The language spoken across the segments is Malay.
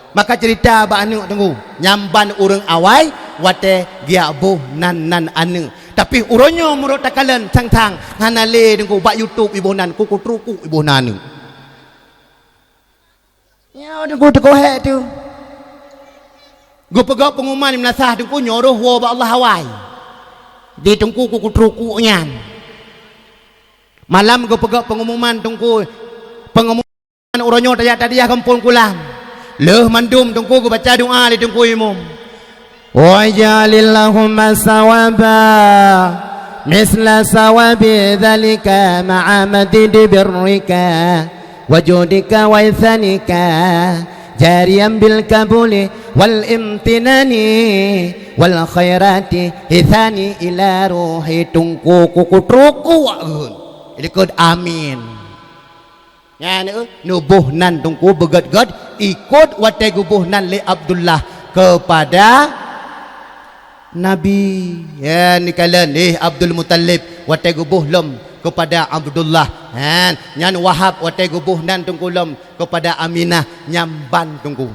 Maka cerita ba anu tunggu nyamban urang awai wate gia boh nan anu. Tapi uronyo murut takalan tang hanale tunggu ba YouTube ibu nan kuku truku ibu nanu. Ya tunggu teko he tu. Go pegak pengumuman menasah tunggu nyoroh wa ba Allah awai. Di tunggu kuku truku nyan. Malam go pegak pengumuman tunggu pengumuman uronyo tadi kampung kulang. Leh mandum tunggu ku baca doa di tunggu imum. Wajalillahumma sawaba misla sawabi dhalika ma'a madid birrika wajudika wa ithanika jariyan bil kabuli wal imtinani wal khairati ithani ila ruhi tunggu kukutruku wa'un ikut amin. Ya nubuh nan tungku begat-gat ikut watai gubuh nan li Abdullah kepada Nabi. Ya ni kalian Abdul Muttalib watai gubuh lom kepada Abdullah. Nyan Wahab watai gubuh nan tungku lom kepada Aminah nyamban tungku.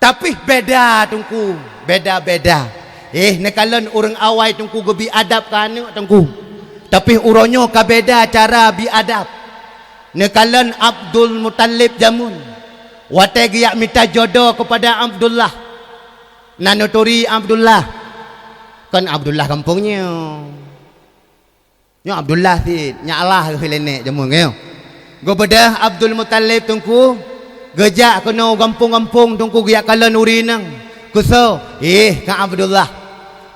Tapi beda tungku, beda-beda. Ni kalian orang awai tungku gebi adab kan tungku. Tapi uronyo ka beda cara bi adab. Nekalan Abdul Muttalib jamun watai giyak minta jodoh kepada Abdullah nanuturi Abdullah kan Abdullah kampungnya nya Abdullah si nya Allah ke nenek jamun ngeu go bedah Abdul Muttalib tungku gejak kena kampung-kampung tungku giyak kalan urinang kuso ka Abdullah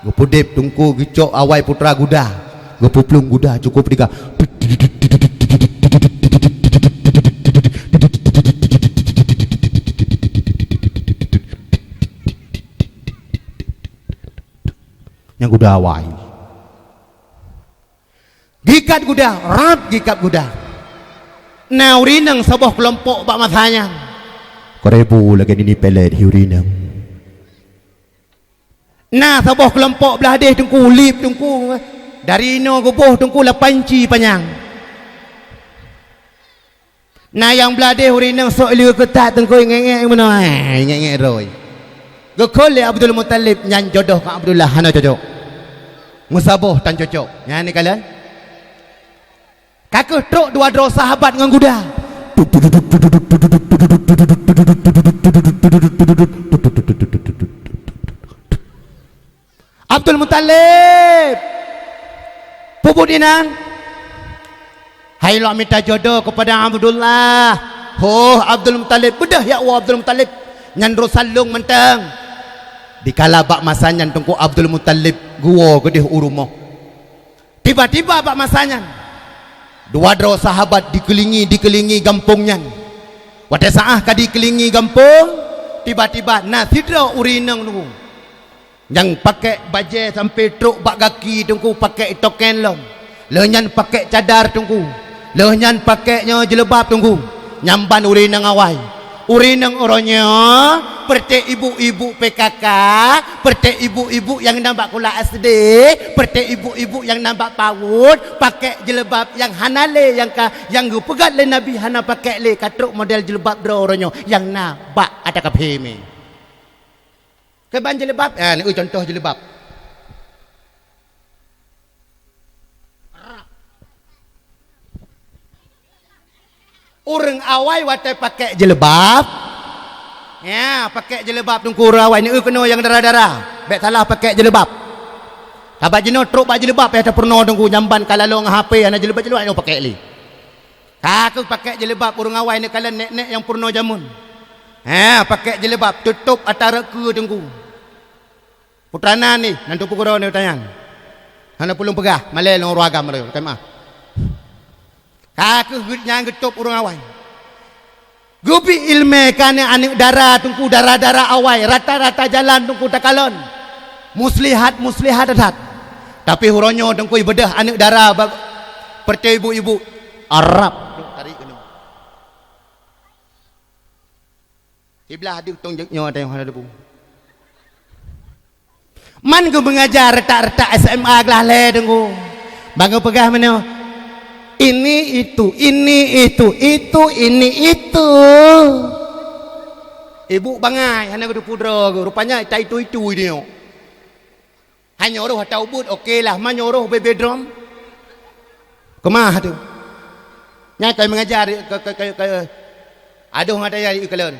go pudip tungku gicok awai putra guda go puplung guda cukup dika yang guda awai gikat guda rap gikat guda naurinang sebuah kelompok bak masanya korebu lagi ini pelet hiurinang nah sebuah kelompok belah deh tungku lip tungku dari no gubuh tungku la panci panjang nah yang belah deh hurinang sok liu ketat tungku ngengek mana ngengek roy gekol Abdul Muttalib nyan jodoh ke Abdullah hana cocok musaboh tan cocok ya ni kalian kakek truk dua dro sahabat dengan kuda Abdul Muttalib puput inang hai lo minta jodoh kepada Abdullah Abdul Muttalib bedah ya Allah Abdul Muttalib nyan rosalung mentang dikala bak masanya tungku Abdul Muttalib gua gedeh urumoh tiba-tiba bak masanya dua dro sahabat dikelingi gampungnya wate saah ka dikelingi gampung tiba-tiba nasidra urinang tungku yang pakai baje sampai truk bak kaki tungku pakai token long lenyan pakai cadar tungku lenyan pakai nya jelebab tungku nyamban urinang awai urinang orangnya pertek ibu-ibu PKK pertek ibu-ibu yang nampak kula SD pertek ibu-ibu yang nampak PAUD pakai jelebab yang hanale yang pegat le Nabi hana pakai le katruk model jelebab bro orangnya yang nampak ada kapheme keban jelebab ni contoh jelebab orang awai watai pakai jelebab ya pakai jelebab tungku awai ni kena yang darah-darah baik salah pakai jelebab tabak jenuh truk bak jelebab ya tak pernah tungku nyamban kalalong HP ana jelebab ni pakai li aku pakai jelebab orang awai ni kalian nek-nek yang purno jamun pakai jelebab tutup atara ke tungku putrana ni nanti pukul ni tanya hana pulung pegah malai long ruagam dia kata maaf aku yang getup orang awai gupi ilme kane anik darah tungku darah-darah awai rata-rata jalan tungku takalon muslihat adat tapi huronyo tungku ibadah anik darah percaya ibu-ibu Arab tarik kena sebelah dia tunjuknya ada yang ada debu man ku mengajar retak-retak SMA gelah le tungku bangga pegah mana ini itu Ibu bangai hana kudu pudra ke. Rupanya tai itu dia. Hanya orang tahu but okeylah, manyoroh bebedrom. Kemah tu. Nyai mengajar ke aduh ngata ya iklan.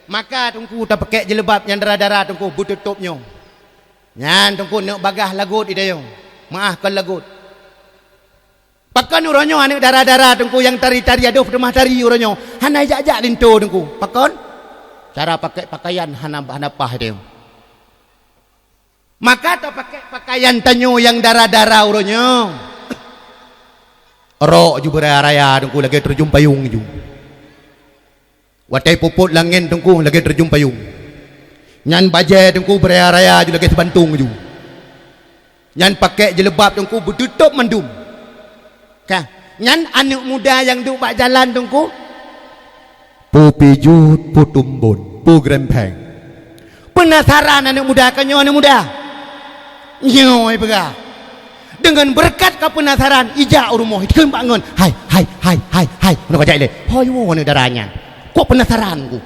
Maka tungku tak pakai jelebab yang darah-darah tungku bututupnya. Nyan tungku nak bagah lagut idayong. Maafkan lagut. Pakan uronyo anak darah-darah tungku yang tari-tari aduh rumah tari uronyo. Hana ajak-ajak lintu tungku. Pakan cara pakai pakaian hana pah dia. Maka tak pakai pakaian tanyo yang darah-darah uronyo. Rok ju beraya tungku lagi terjun payung ju. Watai puput langin tungku lagi terjun payung. Nyan baje tungku beraya ju lagi sebantung ju. Nyan pakai jelebab tungku bertutup mendum. Kah, nyan anak muda yang duk bak jalan tungku. Pu pijut, pu tumbun, pu grempeng. Penasaran anak muda kanyo anak muda. Nyoy begah. Dengan berkat kepenasaran ijak urumoh itu bangun. Hai. Nak ajak le. Hoi wo ni darahnya. Kok penasaran ku.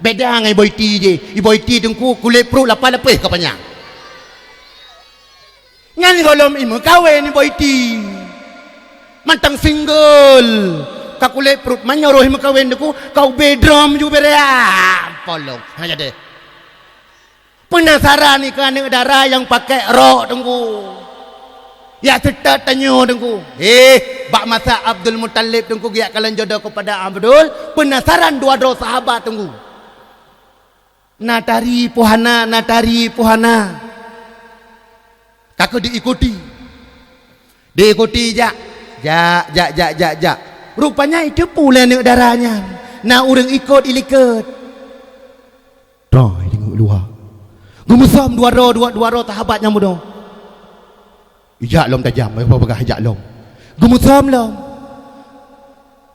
Beda ngai boyti je. I boyti tungku kulit perut lapar-lapar kapanya. Ngan golom imu kawe ni boyti. Mantang single. Ka kulit perut manyoroh imu kawe tungku kau bedrom ju berea. Polong. Hanya deh. Penasaran ni kan darah yang pakai rok tunggu. Ya serta tanya tunggu. Bak masa Abdul Muttalib tunggu giat kalian jodoh kepada Abdul. Penasaran dua-dua sahabat tunggu. Natari puhana. Kakak diikuti. Jak. Rupanya itu pula nak darahnya. Nak orang ikut ilikat. Try tengok luar. Gemusam dua roh sahabatnya muda. Ijak lom tajam, apa bagah ijak lom. Gemusam lom.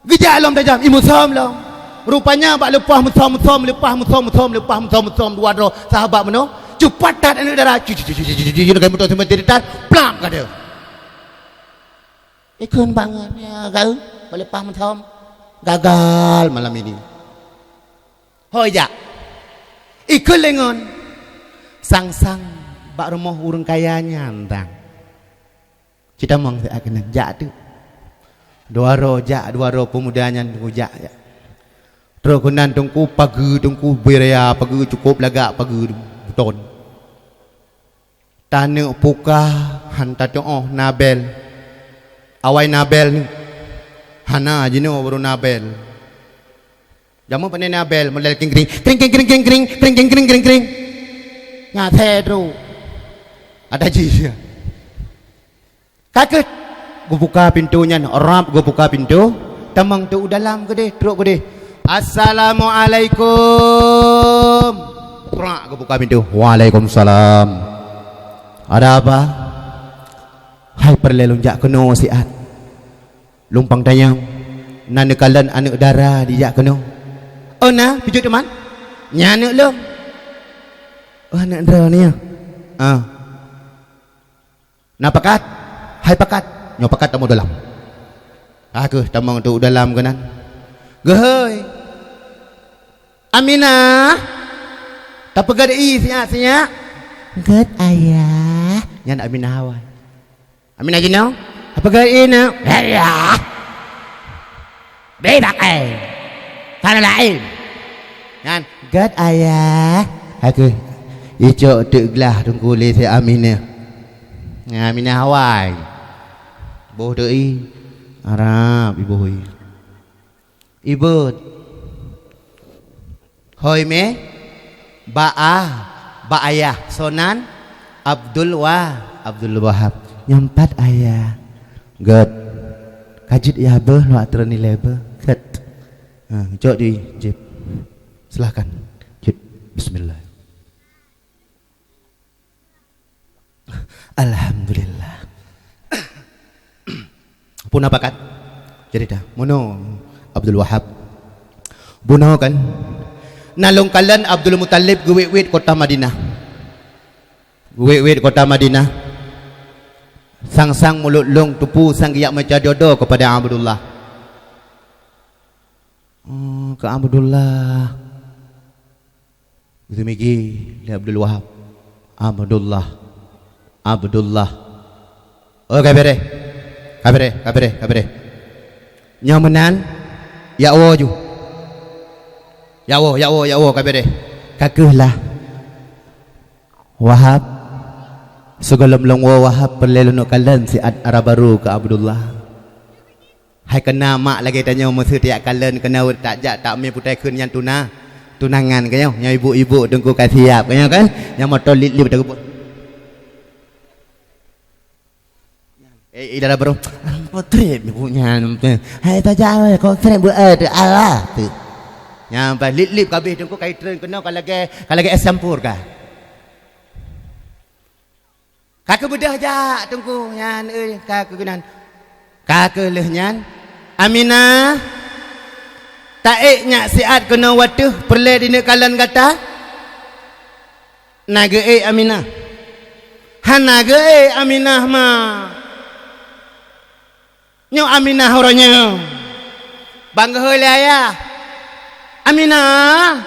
Ijak lom tajam, imusam lom. Rupanya bak lepas musam dua roh sahabat muda. Cepat anak darah. Dengan motor semua cerita, plam kata. Ikun banget ya kau. Lepas musam gagal malam ini. Hoi jak. Ikun lengon. Sang bak rumah urang kayanya antang. Kita mong saya kena jak tu. Dua roh pemudanya tunggu jak. Terus kunan tunggu pagi tunggu beraya pagi cukup lagak pagi beton. Tanah puka hantar doa Nabel. Awai Nabel ni. Hana jino baru Nabel. Jamu pandai Nabel model kring. Nyate tu ada jizya kakek gue buka pintunya orang gue buka pintu tamang tu dalam gede teruk gede assalamualaikum gue buka pintu waalaikumsalam ada apa hai perlelunjak keno siat lumpang tayang nana kalan anak darah dijak keno oh nah pijut teman nyana lo oh anak dera ni ya. Nak pakat? Hai pakat. Nyo pakat tamu dalam. Aku tamang tu dalam kanan. Gehoi. Aminah. Tak pegat siap. Gad ayah. Nya nak Aminah awal. Aminah jino. Apa gad ina? Ya. Bebak Sana lain. Kan gad ayah. Aku icok teglah tunggu le saya Aminah. Aminah Hawaii. Boh deui Arab ibu hoi. Ibu. Hoi me ba ayah sonan Abdul Wahab. Nyampat ayah. God. Kajit ya beuh nu atrani lebe. Ket. Icok di jip. Silakan. Jip. Bismillah. Alhamdulillah. Pun apa kan? Cerita. Mono Abdul Wahab. Bunuh kan? Nalungkalan Abdul Muttalib guwit kota Madinah. Guwit kota Madinah. Sang mulut long tupu sang giyak maca dodo kepada Abdullah. Ke Abdullah. Zumigi Abdul Wahab Abdullah oh kabere nyamenan ya wo ju ya wo kabere kakeulah Wahab segalom long wo Wahab perlelu no kalan si ad arabaru ke Abdullah hai kena mak lagi tanya mesti tiak kalan kena tak jak tak mi putai keun yang tunangan kaya yang ibu-ibu tunggu ka siap kaya kan yang motor lip tak kebut idara baru potret punya hai ta jawe kau trip bu Allah tu nyampai lip kabeh tunggu kai train kena kalau lagi esampur ka kakek bedah ja tunggu nyan kakek kenan kakek leh nyan Aminah taik nyak siat kena watuh perle dina kalan kata naga Aminah hanaga Aminah ma nyo Aminah orangnya bangga heula ya Aminah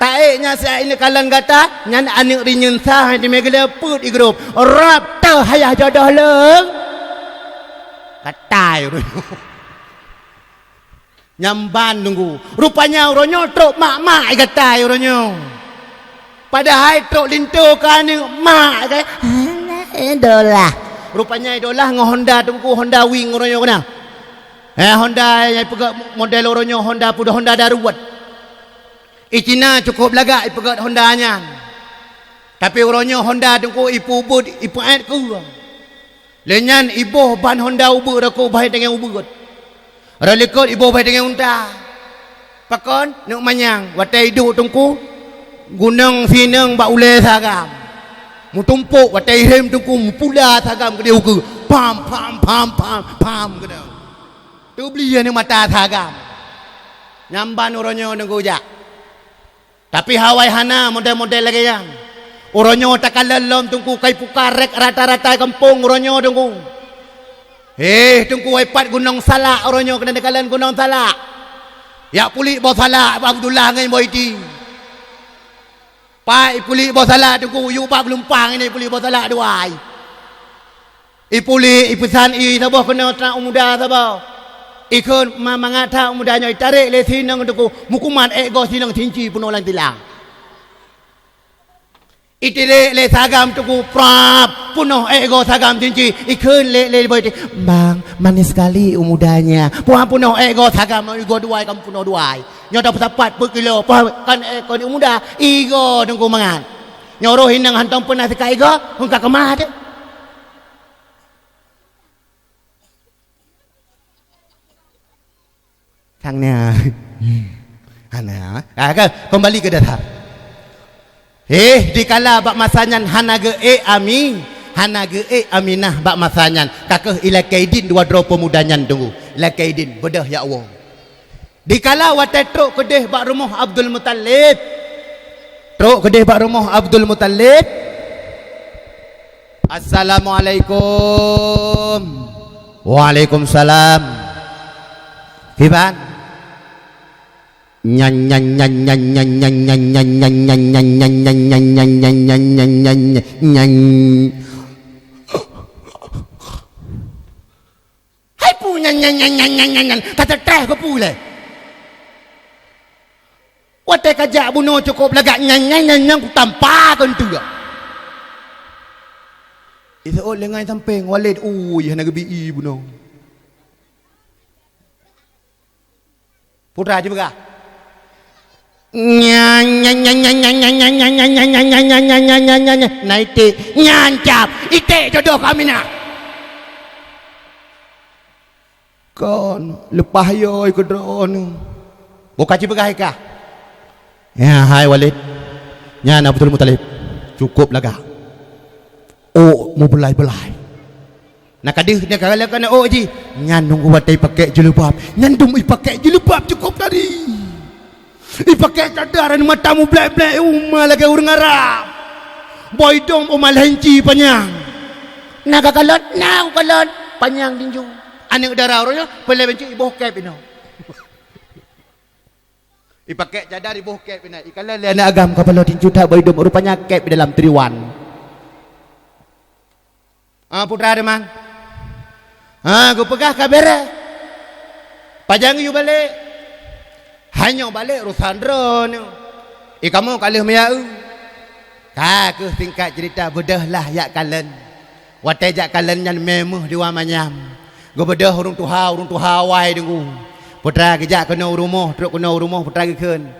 taik nyak siat dina kalan kata nyan anik rinyun sah di megala put i grup rap tah hayah jodoh leung katai nyamban nunggu rupanya uronyo truk mak gatai uronyo padahal truk lintu kan mak idola rupanya idola ngo Honda tunggu Honda Wing uronyo kena Honda yang pegat model uronyo Honda pudah Honda darurat Cina cukup laga pegat Honda nya tapi uronyo Honda tunggu ipu ubud ipu ait ku lenyan ibu ban Honda ubud aku bahai dengan ubud ralikot ibu baik dengan unta pakon nuk manyang watai hidup tungku gunung sineng bak ule sagam mutumpuk watai rem tungku mupula sagam ke dia uku pam ke dia tu beli yang mata sagam nyamban uronyo nunggu jak tapi hawai hana model-model lagi yang uronyo takalan lom tungku kai pukarek rata-rata kampung uronyo tungku tunggu ipat gunung salak orangnya kena dekalan gunung salak ya puli bau salak Abdullah dengan Boyti pai puli bau salak tunggu yu bab lumpang ini puli bau salak duai puli pesan sabah kena tak muda sabah ikut mangata mudanya tarik le sinang tunggu mukuman ego sinang tinci punolan tilang itile le sagam tuku prap punoh ego sagam cinci ikun le boy bang manis sekali umudanya puah punoh ego sagam ego duai kam punoh duai nyoda pesapat per kilo kan ego ni umuda ego tunggu mangan nyoroh hinang hantong pernah seka ego hungka kemah de kangnya ana kembali ke dasar dikala bak masanyan hanaga Aminah bak masanyan kakeh ila kaidin dua dro pemudanyan tunggu ila kaidin bedah ya Allah dikala watai truk kedeh bak rumah Abdul Muttalib Assalamualaikum Waalaikumsalam Hiban nyan hai pu nyan kata teh ke pu le watai kajak bunuh cukup lagak nyan ku tampakan tu ya itu lengai samping walid yana gebi bunuh putra juga naiti nyancap ite jodoh kami nak kon lepah yoy ke drone buka cibegai kah ya hai Walid nyan Abdul Muttalib cukup laga mau belai nak kadih dia kala ji nyan nunggu watai pakai jilbab nyan dum pakai jilbab cukup tadi pakai cadaran matamu blek-blek umah lagi urang Arab boy dong umal henci panjang naga kalot panjang tinju anak darah orangnya boleh benci bokep ino Ipakai cadar di bawah kep ini. Kalau lihat anak agam kepala tinju tak berhidup rupanya kep di dalam triwan. Putra ada mang. Aku pegah kabar. Pajang you balik. Hanya balik urusan drone. Kamu kalih meyau. Aku tingkat cerita bedah lah yak kalen. Watejak kalen yang memuh di wamanyam. Go bedah urung tuha wai dengu. Putra kejak kena rumah, teruk kena rumah putra keun.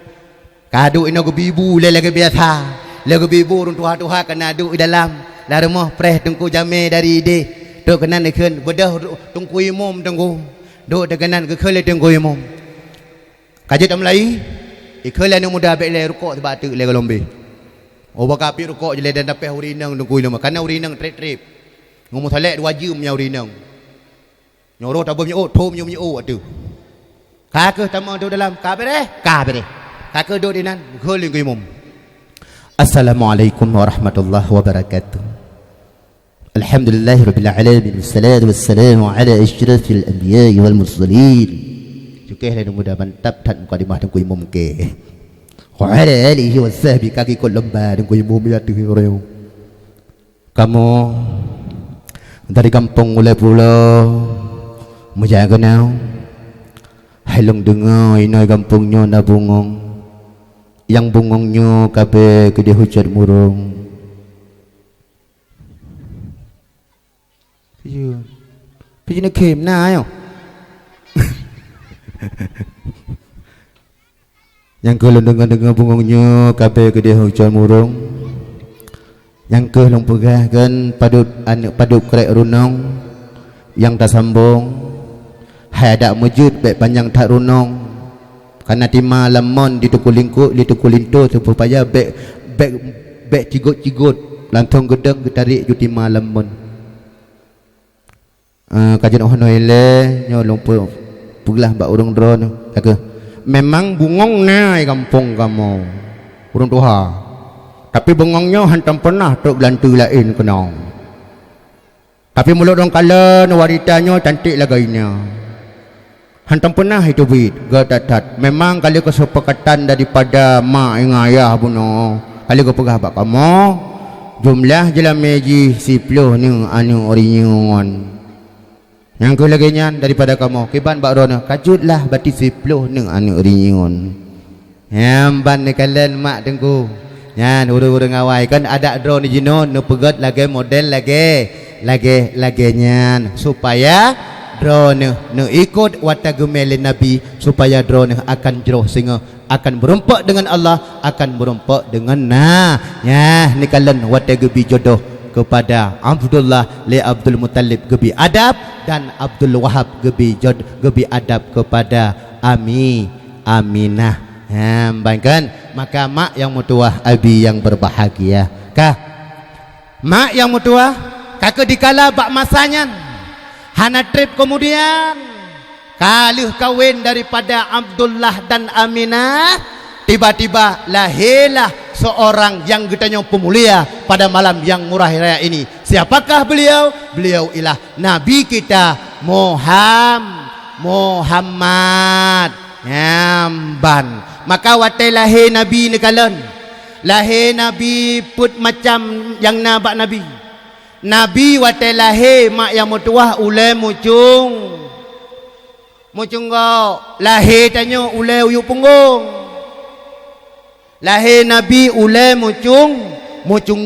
Kadu ino go bibu le lagi biasa. Lagu bibu urung tuha kena duk di dalam. La rumah preh tungku jame dari ide. Duk kenan keun bedah tungku imum tunggu. Duk deganan ke keun le tungku imum. Kajit amlai. Ikela ni muda bek le rukuk sebab tu le golombe. Oh baka pi rukuk je le dan dapat urinang tungku ilmu. Karena urinang trip. Ngomong salek dua jam nya urinang. Nyoroh tak punya thom nya punya atu. Kakak tamu duduk dalam kabeh. Kakak duduk di nan golong imum. Assalamualaikum warahmatullahi wabarakatuh. Alhamdulillahirabbil alamin wassalatu wassalamu ala asyrafil anbiya'i wal mursalin. Cukeh le muda mantap tan mukadimah tengku imum ke. Wa ala alihi washabi kaki kol lembar tengku imum ya tu reu. Kamu dari kampung Ulai Pulau menjaga nau. Halong dengar inai kampungnya na bungong. Yang bungongnya kabeh gede hujan murung. Pijin nak kem na yo. Yang kelon dengar bungongnya kabeh gede hujan murung. Yang kelon pegah kan padut kerek runong. Yang tak sambung. Hai ada mujud baik panjang tak runong. Karena tima lemon di tuku lingkuk, di tuku lintu supaya baik cigut lantong gedeng tarik ju tima lemon. Kajian ono ile nyo lumpuh pulah mbak urung drone. Kata memang bungong nai kampung kamu. Urung tuha. Tapi bungongnya hantam pernah tok gelantu lain kenong. Tapi mulut orang kala wanitanya cantik lagainya. Hantam pernah itu bid gatatat. Memang kali kesepakatan daripada mak yang ayah buno. Kali ke pegah bak kamu jumlah jelam meji 10 ni anu orinyon. Yang ke lagi nyan daripada kamu kiban bak rona kajutlah bati 10 ni anu orinyon. Yamban ni kalian mak tengku. Nyan urang-urang awai kan ada drone jinon nu pegat lagi model lagi nyan supaya drone nu ikut watagumele Nabi supaya drone akan jauh sehingga akan berempak dengan Allah, akan berempak dengan ya ni kalian watagubi jodoh kepada Abdullah li Abdul Muttalib gebi adab dan Abdul Wahab gebi adab kepada Aminah. Bayangkan maka mak yang mutuah abi yang berbahagia kah mak yang mutuah kakak dikala bak masanya hana trip kemudian kalih kawin daripada Abdullah dan Aminah tiba-tiba lahirlah seorang yang getanya pemulia pada malam yang murah raya ini. Siapakah beliau? Beliau ialah Nabi kita Muhammad Yamban. Maka watai lahir Nabi ni kalian lahir Nabi put macam yang nabak Nabi. Nabi watai lahir mak yang mutuah ulai mucung kau lahir tanya ulai uyuk punggung. Lahir Nabi ulai mucung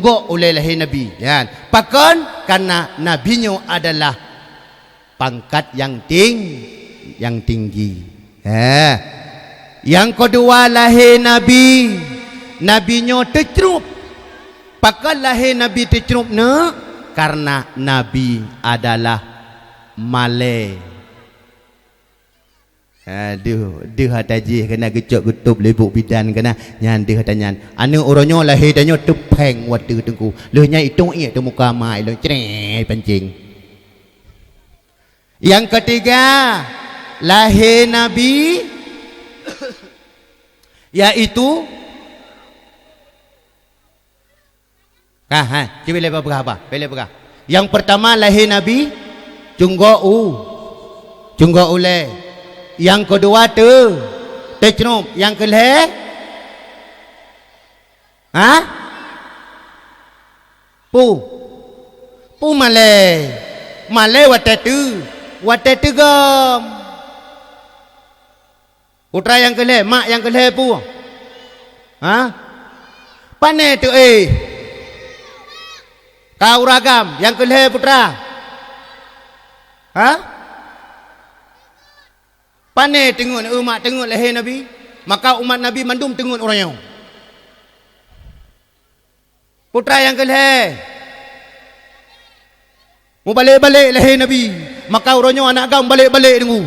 kau ulai lahir Nabi ya. Pakon karena nabinya adalah pangkat yang tinggi. Yang kedua lahir nabinya tercerup. Pakon lahir Nabi tercerup ne karena Nabi adalah Malay. Dia hataji kena gecok getup lebuk bidan kena nyan dia hatajan. Anu orangnya lahir danyo tepeng waktu tengku. Lehnya itu tu muka mai lo cere pancing. Yang ketiga lahir Nabi yaitu cuba lepas berapa? Yang pertama lahir Nabi Cunggo ule. Yang kedua Tejnum yang kelih. Ha? Pu Malay watetu gam. Putra yang kelih, mak yang kelih pu. Ha? Pane tu Kau ragam yang kelih putra. Ha? Pane tengok umat tengok leher Nabi. Maka umat Nabi mandum tengok orangnya. Putra yang kelih. Mau balik-balik leher Nabi. Maka orangnya anak gam balik-balik tengok.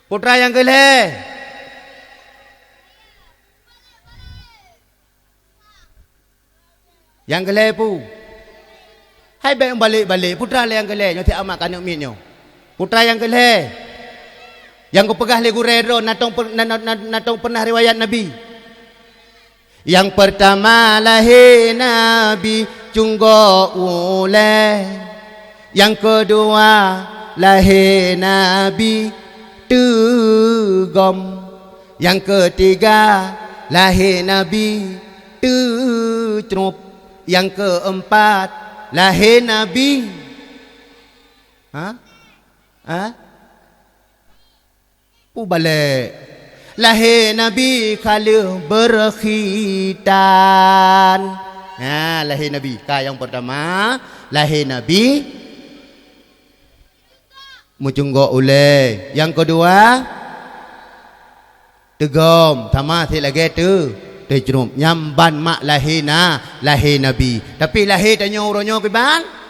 Putra yang kelih. Yang kelih pu. Hai baik balik-balik. Putra yang kelih. Nyotik amat kanak minyo. Putra yang kelih. Yang kau pegah legu rero. Natong pernah riwayat Nabi. Yang pertama lahir Nabi. Cunggo ule. Yang kedua lahir Nabi. Tegom. Yang ketiga lahir Nabi. Tecrup. Yang keempat lahir Nabi. Balik. Lahir Nabi kala berkhitan. Lahir Nabi. Yang pertama lahir Nabi mucunggo ule. Yang kedua tegom. Tamat lagi tu. Tejrum nyamban mak lahir Nabi. Tapi lahir tanya orangnya ke bang?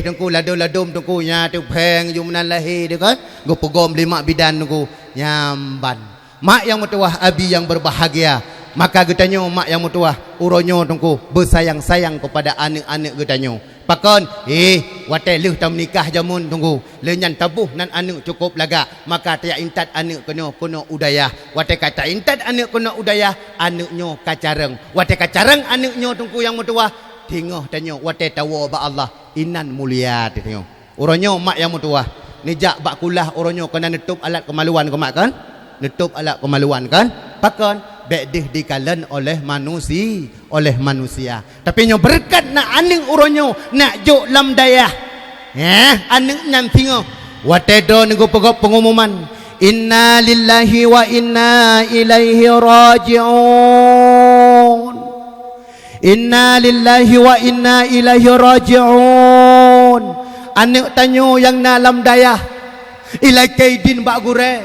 Tunggu ladum tunggu nya tu peng jumnan lahir dia kan. Go pegom lima bidan tunggu nyamban. Mak yang mutuah abi yang berbahagia. Maka getanya mak yang mutuah orangnya tunggu bersayang-sayang kepada anak-anak getanya. Pakon watai leh tam nikah jamun tunggu lenyan tabuh nan anu cukup laga maka tiak intat anu kena udayah watai kata intat anu kena udayah anuknyo kacareng watai kacareng anuknyo tunggu yang mutuah tengah tanya watai tawa ba Allah inan mulia tengok oronyo mak yang mutuah nijak bak kulah oronyo kena nutup alat kemaluan ke mak kan nutup alat kemaluan kan pakon bedih dikalan oleh manusia. Tapi nyo berkat nak aning uronyo nak juk lam dayah. Aning nyam tingo. Watedo nego pegop pengumuman. Inna lillahi wa inna ilaihi raji'un. Inna lillahi wa inna ilaihi raji'un. Anak tanyo yang na lam dayah. Ilai kaidin bak gure.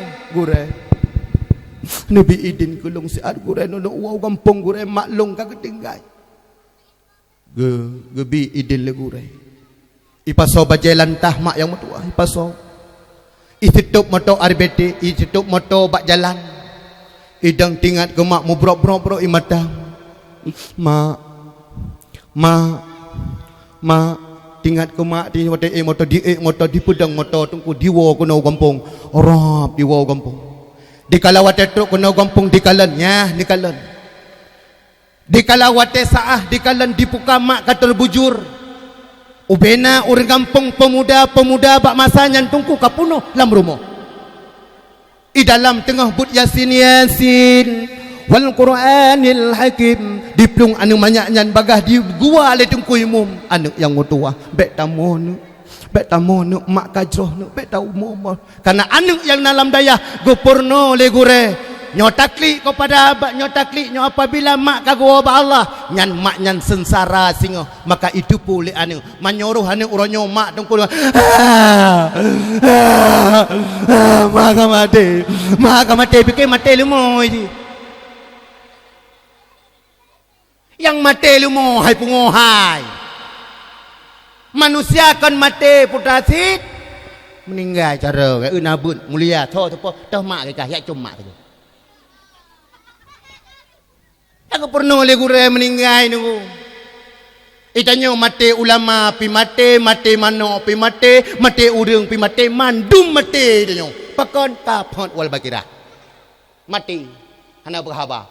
Nabi idin kulung siat gure no wow kampung gure maklung kagak tinggal. Gebi idin le gure. Ipaso bajalan tah mak yang mutua ipaso. Ititup moto arbete, ititup moto bak jalan. Idang tingat ke mak mu bro imata. Ma tingat ke mak di moto di pedang moto tungku diwo kuno kampung. Orap diwo kampung. Dikala wate truk kena gampung dikalan dikalan. Dikala wate saah dikalan dipuka mak katul bujur. Ubena orang kampung pemuda bak masanya tungku kapuno lam rumah. I dalam tengah but yasin wal Qur'anil hakim diplung anu manyaknyan bagah di gua le tungku imum anu yang mutua bek tamu mak kajroh bek tau umum karena anu yang dalam daya gupurno le gure nyotakli kepada abak nyotakli nyo apabila mak kagua ba Allah nyan mak nyan sengsara singo maka itu pulih anu manyuruh anu uronyo mak tungku maka mati pikir mati lumo ini yang mati lumo hai pungohai manusia akan mati putra sit meninggal cara ke nabut mulia tho toh mak ke ya cuma tu aku pernah le gure meninggal nu itanyo mati ulama pi mati mano pi mati urang pi mati mandum mati itanyo pakon kapot wal bakira mati hana berhaba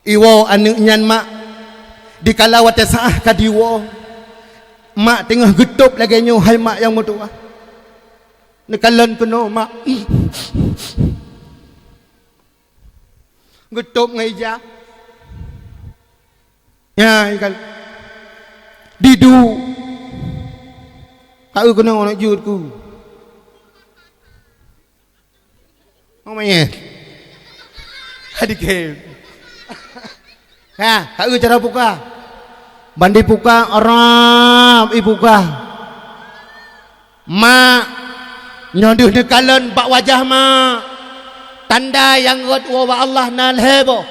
iwo anu nyan mak dikala wate saah kadiwo mak tengah getup lagi nyo hai mak yang mutua nekalan kuno mak Getup ngeja. Ya, ikan. Didu. Kau kena orang jurku. Ngomongnya. Adik ke. Ha, kau cara buka. Bandi buka orang ibuka. Mak nyoduh nekalan bak wajah mak. Tanda yang god wa Allah nal hebo.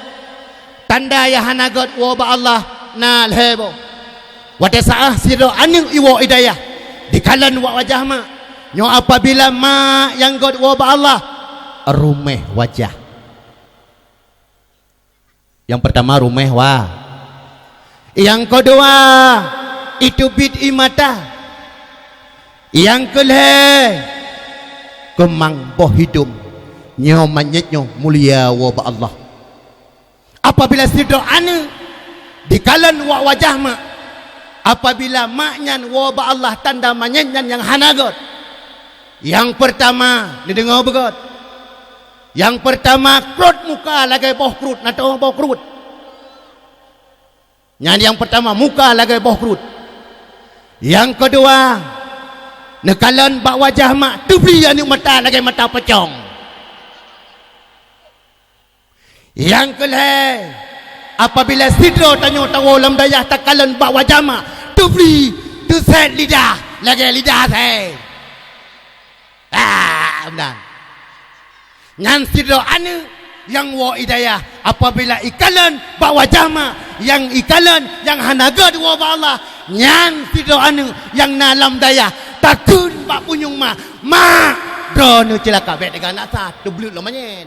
Tanda yang hanagot wa Allah nal hebo. Wate saah siro anu iwo idayah. Dikalan wa wajah mak. Nyo apabila mak yang god wa Allah rumeh wajah. Yang pertama rumeh wa. Yang kedua itu bid'i mata. Yang kelih kemang boh hidung nyo manyetnyo mulia wa Allah. Apabila sidro anu dikalan wa wajah mak, apabila maknyan wa Allah tanda manyetnyan yang hanagot. Yang pertama didengar begot. Yang pertama krut muka lagi boh krut nato boh krut. Yang pertama muka lagi boh krut. Yang kedua nekalan bak wajah mak tubli anu mata lagi mata pecong. Yang kelih apabila sidro tanyo tawo lam dayah takalan bak wajah mak tubli tu set lidah lagi lidah saya. Benar. Ngan sidro anu yang wa idayah apabila ikalan bak wajah mak yang ikalan yang hanaga wa Allah nyan sidro anu yang nalam dayah takun bak punyung mak drone celaka bet dengan nasa dublut lo manyen.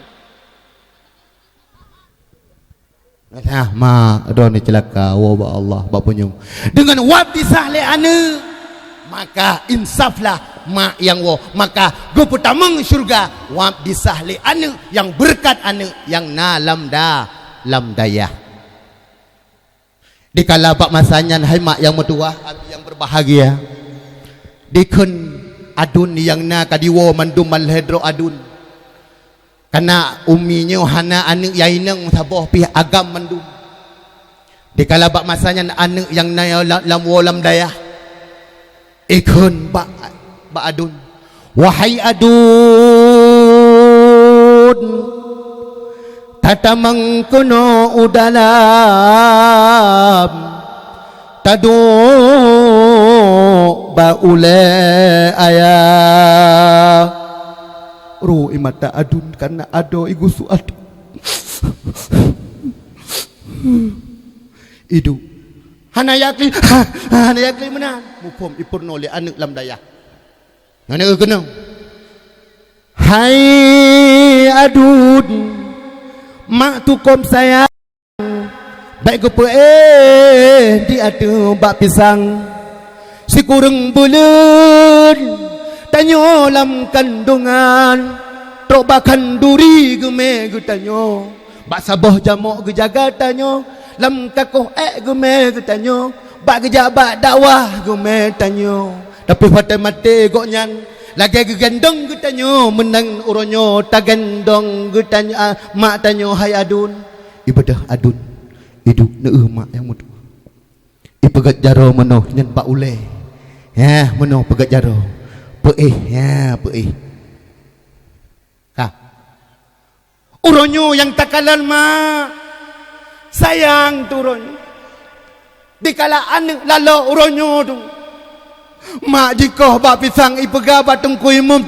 Nah, mak drone celaka wa Allah bak punyung dengan wab disahle anu maka insaflah mak yang wo maka go putameng surga wab disahli anu yang berkat anu yang nalam lam dayah. Dikala bak masanya hai mak yang metua abi yang berbahagia dikun adun yang na kadiwo mandum malhedro adun karena uminya hana anu yaineng saboh pihak agam mandum. Dikala bak masanya anu yang na lam wo lam dayah ikun bak adun wahai adun tatamang kuno udalam tadu baule ayah ru imata adun karena ado igusu adu idu hanayakli menan mupom ipurno li anu lam dayah. Nana kena. Hai adun mak tukom sayang baik ke di adu bak pisang si kurang bulan tanyo lam kandungan trobakan duri geme gutanyo bak saboh jamok gejaga tanyo lam kakoh geme gutanyo bak gejabat dakwah geme tanyo. Tapi pada mati goknyan lagi gegendong getanyo menang uronyo tagendong getanyo mak tanyo hai adun ibadah adun hidup neu mak yang mutu ipegat jaro menoh nyen pak ule ya menoh pegat jaro ya peih ka uronyo yang takalan mak sayang turun dikala anu lalo uronyo tu mak jikoh bak pisang ipega bak tungku imum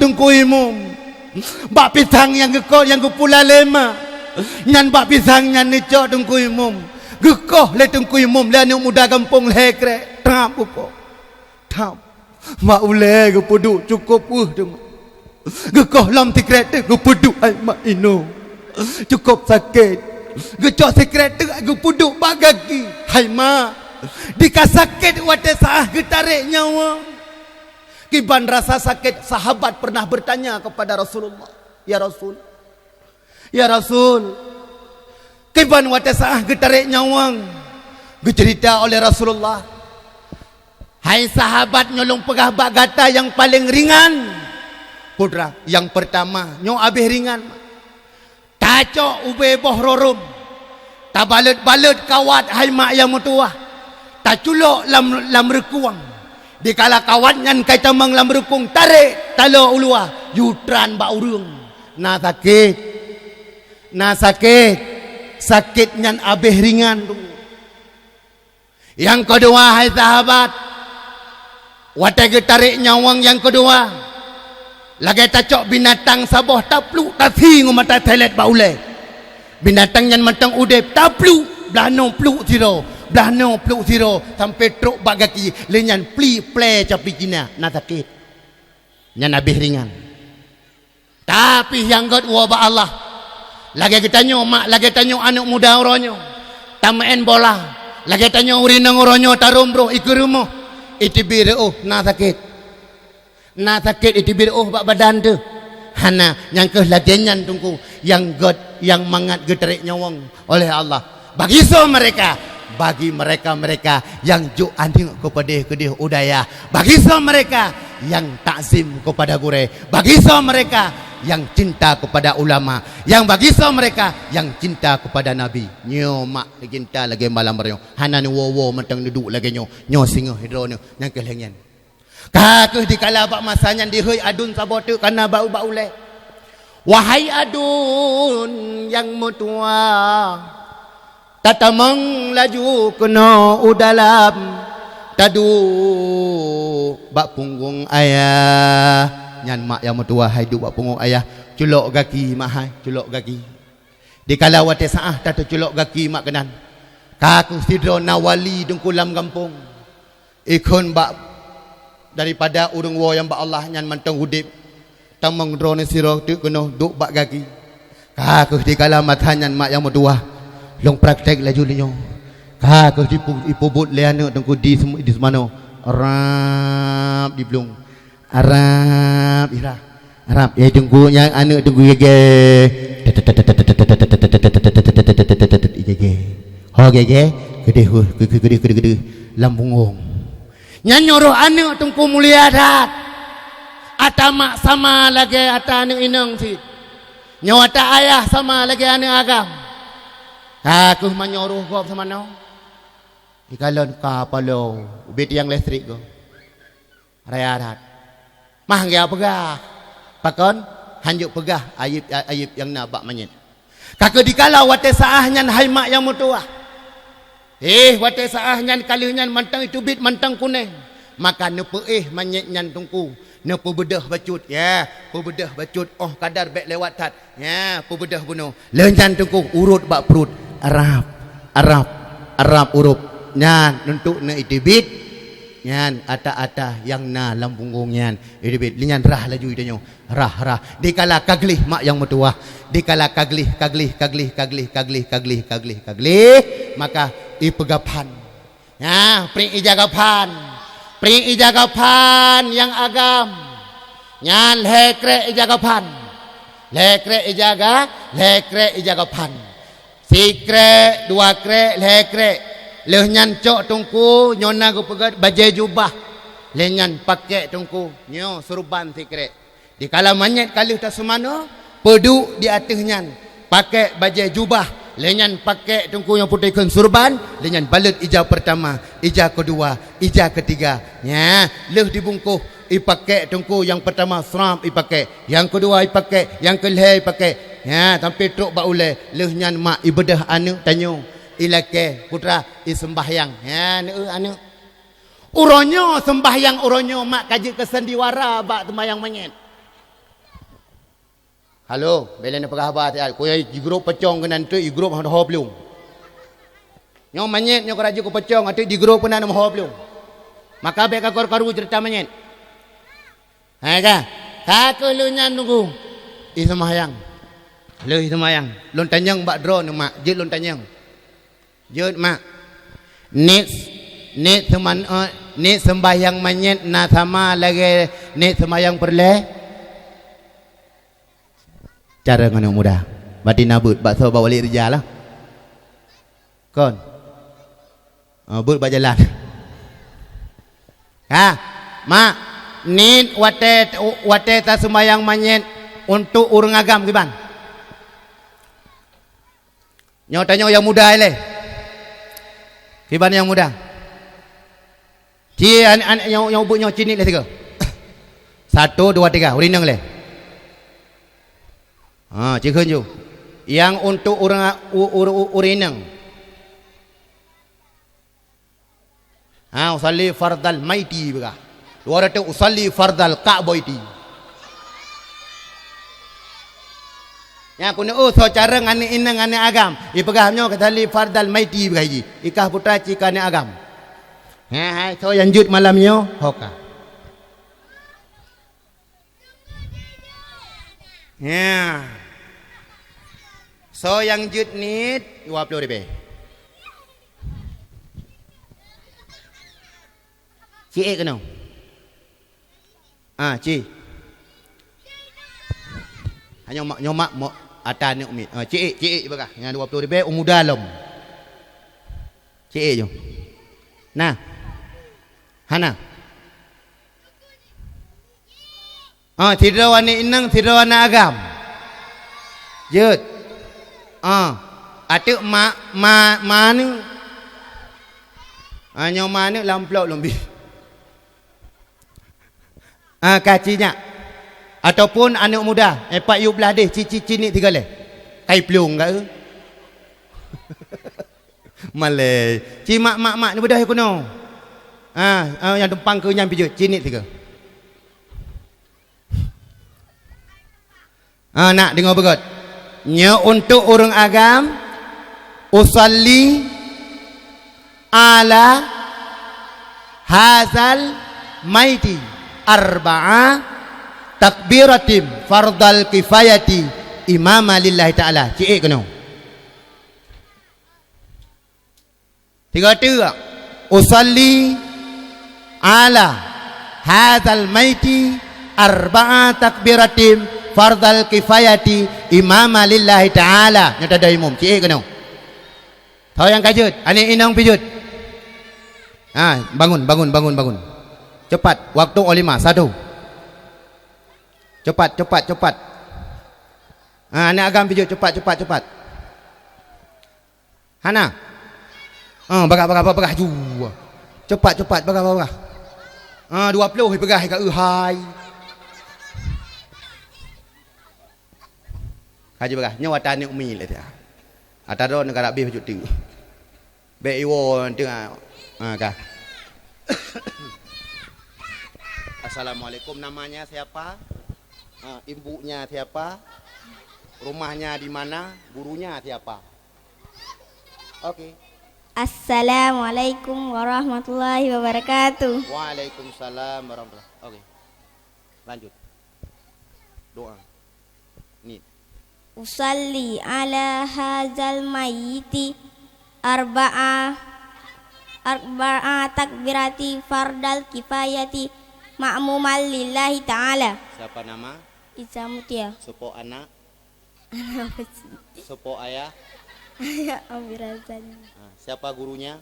bak pisang yang gekoh yang gepula lema nyan bak pisang nyan nicok tungku imum gekoh le tungku imum le anu muda kampung lekre trap uko tap mak ule gepudu cukup tu gekoh lam tikret gepudu ai mak ino cukup sakit gecok sekret gepudu bagagi hai mak dikasakit wate sah getarik nyawa kiban rasa sakit sahabat pernah bertanya kepada Rasulullah ya Rasul kiban wate sah getarik nyawa dicerita oleh Rasulullah hai sahabat nyolong pegah bagata yang paling ringan pudra yang pertama nyo abih ringan tacok ube boh rorum Ta balut-balut kawat hai mak yang mutuah. Ta culok lam rekuang. Dikala kawat ngan kai tamang lam rekung tarik talo ulua yutran ba urung. Na sakit. Na sakit. Sakit ngan abih ringan tu. Yang kedua hai sahabat, watai tarik nyawang yang kedua. Lagi tacok binatang saboh taplu tafi ngumata telet baule. Binatang yang matang udep taplu blano pluk zero. Blano pluk zero sampai truk bagaki lenyan pli ple capi kina na sakit. Nyan abih ringan. Tapi yang god wabah Allah. Lagi kita mak, lagi tanya anak muda oronyo. Tamain bola. Lagi tanya urinang oronyo tarumbro ikurumo. Itibir na sakit. Na sakit itibir bak badan tu. Hana yang kehladenyan tungku yang god yang mangat geterik nyawang oleh Allah. Bagi mereka, bagi mereka yang juk anding kepada kedih udaya, bagi mereka yang takzim kepada gure, bagi mereka yang cinta kepada ulama, yang bagi mereka yang cinta kepada Nabi. Nyo mak cinta lagi malam beryo. Hana ni wo mentang duduk lagi nyo singa hidro nyo yang kelengen. Kakeh dikala bak masanya dihoi adun sabote karena bau-bau le. Wahai adun yang mutua, tatamang laju kena udalam tadu bak punggung ayah. Nyan mak yang mutua hai du bak punggung ayah culok gaki mak hai culok gaki. Dikala wate saah tatu culok gaki mak kenan. Kakeh sidro nawali dengkulam kampung. Ikon bak daripada urung wo yang ba Allah nyan mantang hudip tamang drone siro tu kena duk bak gaki. Kakeh dikala mathanyan mak yang mutua long praktek laju linyo. Kakeh ipubut leana tengku di semano arab di blung arab ira arab ya tunggu yang anak tunggu gege gege ho gege gede lambung nyanyoroh anak tungku mulia dat atamak sama lagi ata anak inang si nyawata ayah sama lagi anak agam. Aku menyuruh kau sama no. Dikalon kapalo ubit yang listrik go. Raya dat. Mah ngea pegah. Pakon hanjuk pegah ayib yang nabak manyit. Kakek dikala wate saahnya hai mak yang mutuah. Wate saahnya kalinya mantang itu bit mantang kuning. Maka nepe manyit nyan tungku. Nepe bedah bacut ya, bedah bacut oh kadar bek lewat tat. Ya, bedah bunuh. Lenyan tungku urut bak perut. Arab urup nyan untuk na itibit nyan ata yang na lambunggung nyan itibit linyan rah laju idanyo rah dikala kaglih mak yang mutuah dikala kaglih maka ipegapan ya pring ijagapan yang agam nyan lekre ijagapan sikre dua kre lekre lehnya cok tungku nyona ku pegat bajai jubah lenyan pakai tungku nyo surban sikre dikala manyet kali tak semana pedu di atasnya pakai bajai jubah lenyan pakai tungku yang putihkan surban lenyan balut ijah pertama ijah kedua ijah ketiga ya leh dibungkuh ipakai tungku yang pertama seram ipakai yang kedua ipakai yang kelih ipakai ya sampai truk baule lehnya mak ibadah anu tanyo ilake putra isembahyang ya anu uronyo sembahyang uronyo mak kaji kesendiwara bak sembahyang manyet. Halo belen pegah ba ti ko i grup pecong kenan tu i grup ho blung nyo manyet nyo keraji ko pecong ati di grup kenan ho blung maka be ka karu cerita manyet. Ha ka kakulunya nunggu isembahyang leuh semayang lon tanyang bak drone mak je lon tanyang je mak net teman net sembahyang manyet na sama lagi net sembahyang perle cara ngono mudah bati nabut bak so balik rija lah kon but bak jalan ha mak net wate ta sembahyang manyet untuk urang agam kiban Nyo tanya yang muda le. Kiban yang muda. Ci yang ubuk nyo cini le tiga. 1 2 3 urinang le. Ci khun ju. Yang untuk orang urinang. Usalli fardal maiti bega. Dua rata usalli fardal ka'baiti. Ya kuna so cara ngane inang ngane agam. Ipagamnyo katali fardal maiti bega ji. Ikah putra cika ne agam. Hai so yang jut malamnyo hoka. Ya. So yang jut ni 20 ribu. Ci kena. Ci. Hanya nyomak mo atan ni umi. Ci bega. Yang 20 ribu ungu dalam. Ci jo. Nah. Hana. Tidawan ni inang tidawan agam. Jut. Atuk ma ni. Hanya ma ni lamplok lebih. Kacinya. Ataupun anak muda. Pak yu belah deh. Cici ni tiga le. Kai pelung ke? Malay. Ci mak ni bedah kuno. Yang tumpang ke yang pijut. Cini tiga. Nak dengar begot. Nya untuk orang agam. Usalli ala hazal maiti arba'a takbiratim fardal kifayati imama lillahi ta'ala. Cik kena. 3 usalli ala hadzal maiti arba'a takbiratim fardal kifayati imama lillahi ta'ala. Nyata ada imam. Cik kena. Tahu yang kajut. Ani inang pijut. Bangun. Cepat. Waktu olima. 1. Cepat. Anak agam pijut. Cepat. Hana. Bagah. Jua. Cepat. Bagah. 20 pegah ke uhai. Haji bagah. Nyawatan ni umi le dia. Ataro negara bi pijut tu. Be iwo tengah. Kah. Assalamualaikum, namanya siapa? Ibunya siapa? Rumahnya di mana? Gurunya siapa? Oke. Assalamualaikum warahmatullahi wabarakatuh. Waalaikumsalam warahmatullahi. Oke. Lanjut. Doa. Nih. Usalli ala hadzal mayyiti arba'a takbirati fardal kifayati ma'mumal lillahi ta'ala. Siapa nama? Iza Mutia. Sopo anak? Anak apa sih? Sopo ayah? Ayah Amirazan. Siapa gurunya?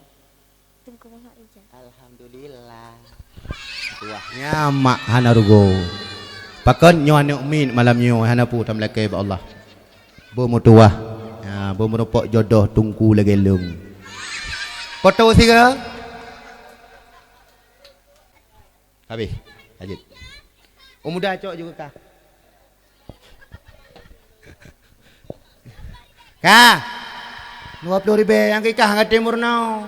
Tunggu Mama Ija. Alhamdulillah. Tuahnya mak hana rugo. Pakon nyo ane umin malam nyo hana pu tam leke ba Allah. Bo mo tuah. Bo mo pok jodoh tungku lagi lung. Foto tiga. Habis. Lanjut. Muda cok juga kah? Kah? 20 ribu yang kikah ngat timur no.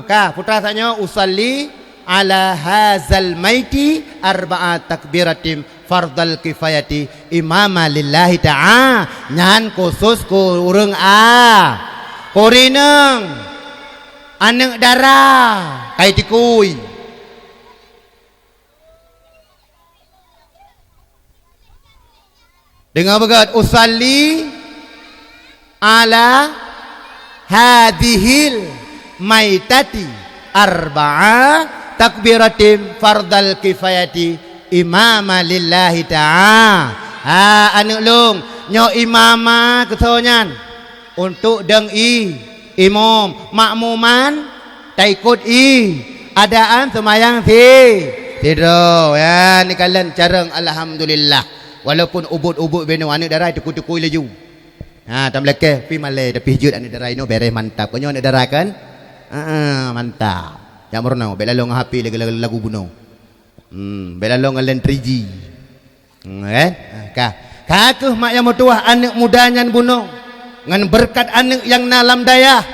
Kah putra tanya usalli ala hazal maiti arba'a takbiratim fardal kifayati imama lillahi ta'ala. Nyan khusus ku urang korineng anak darah kai tikui. Dengar begat usalli ala hadhil maitati arba'a takbiratim fardal kifayati imama lillahi ta'ala. Anak long nyo imama ketonyan untuk deng imam makmuman taikut adaan semayang tidur ya ni kalian careng alhamdulillah walaupun ubut-ubut beno anak darah teku-teku laju Ha tam leke pi Malay tapi hijut anu darai no beres mantap. Konyo anu darai kan? Mantap. Yang morno belalong happy lagu buno. Belalong alen 3G. Kan? Kakuh mak yang mutuah anak mudanya buno. Ngan berkat anak yang nalam daya.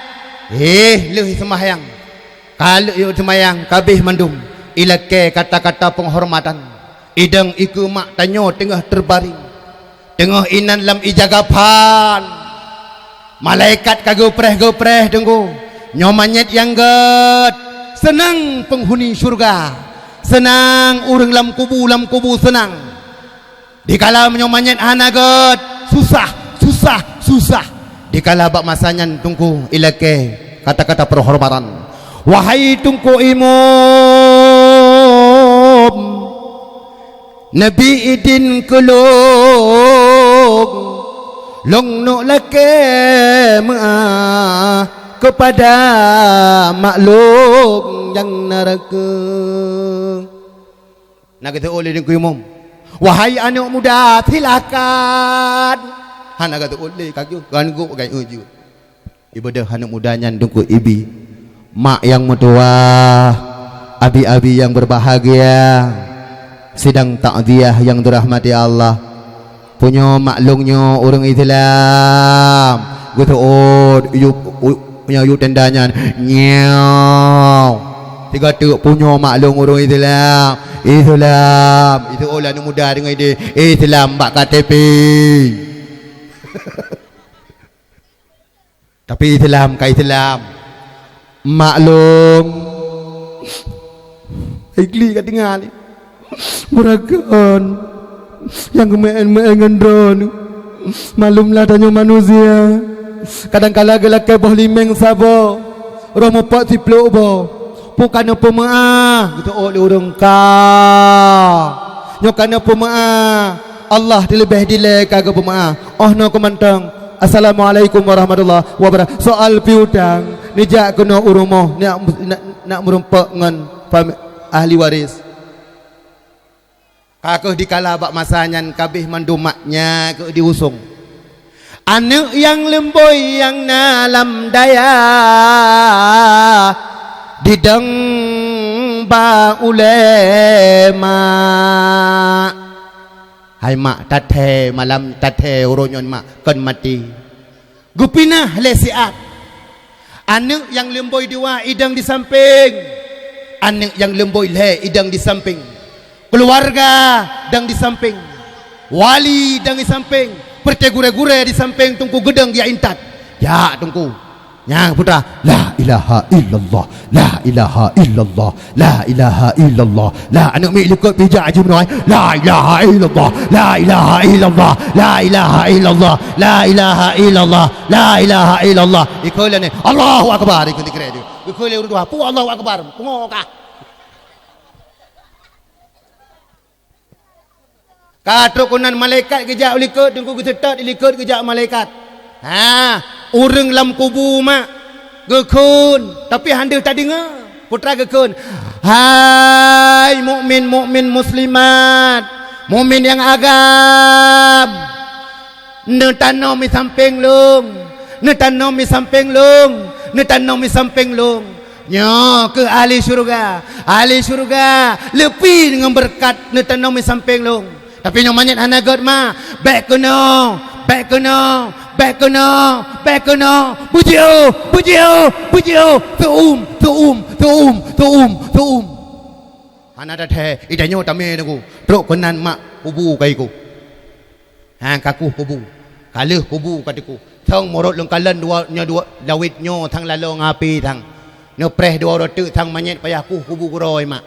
Leuh sembahyang. Kalau yuk sembahyang kabeh mandum. Ilake kata-kata penghormatan. Idang iku mak tanyo tengah terbaring. Tengah inan lam ijagapan. Malaikat kagopreh-gopreh tunggu. Nyomanyet yang get. Senang penghuni syurga. Senang urang lam kubu senang. Dikala menyomanyet hanaget. Susah. Dikala bak masanya tunggu ilake kata-kata perhormatan. Wahai tungku imam Nabi idin kulung long no lake kepada makhluk yang neraka. Nak kata oleh tungku imam, wahai anak muda silakan. Hana kata oleh kaki ganggu pakai uju. Ibadah anak mudanya tungku ibi. Mak yang mutua, abi-abi yang berbahagia, sidang takziah yang dirahmati Allah, punya maklumnya orang Islam, gitu yuk tendanya, nyaw, tiga tu punya maklum orang Islam, itu orang muda dengan ide Islam bak KTP, tapi Islam ka Islam. Maklum ikli kat tinggal murakan yang kemen-mengan drone malumlah tanya manusia kadang-kala gelak boh limeng sabo romo pak siplok bo bukan apa maah gitu oleh urang ka nyokan apa maah Allah dilebih dilek kagak pemaah no komantang. Assalamualaikum warahmatullahi wabarakatuh. Soal piutang nijak kena urumoh nak merumpak ngan ahli waris. Kakuh dikala bak masanya kabeh mandumaknya ke diusung. Anak yang lemboy yang nalam daya dideng ba ulema. Hai mak tate malam tate uronyon mak kan mati. Gupinah lesiat. Anak yang lemboy dua idang di samping. Anak yang lemboy le idang di samping. Keluarga dang di samping. Wali dang di samping. Pertegure-gure di samping tungku gedang dia intat. Ya tungku. Yang putra la ilaha illallah la ilaha illallah la ilaha illallah la anak mi lekut bijak haji menoi la ilaha illallah la ilaha illallah la ilaha illallah la ilaha illallah la ilaha illallah ikolane Allahu akbar ikut dikira dia ikole urdu pu Allahu akbar pengoka katukunan malaikat kejak likut tunggu kesetat likut kejak malaikat urang lam kubu mak gekun tapi handil tak dengar putra gekun hai mukmin muslimat mukmin yang agam netano mi samping lung netano mi samping lung nyo ke ahli syurga lebih dengan berkat netano mi samping lung tapi nyo manyet hanagot ma back kuno Bujio tuum anak dah idanyo tame aku truk kenan mak kubu kaiku kaku kubu kaluh kubu katiku thang morot long kalan dua lawit nyo thang lalong api thang nyo preh dua rotu thang manyet payahku kubu kuroi mak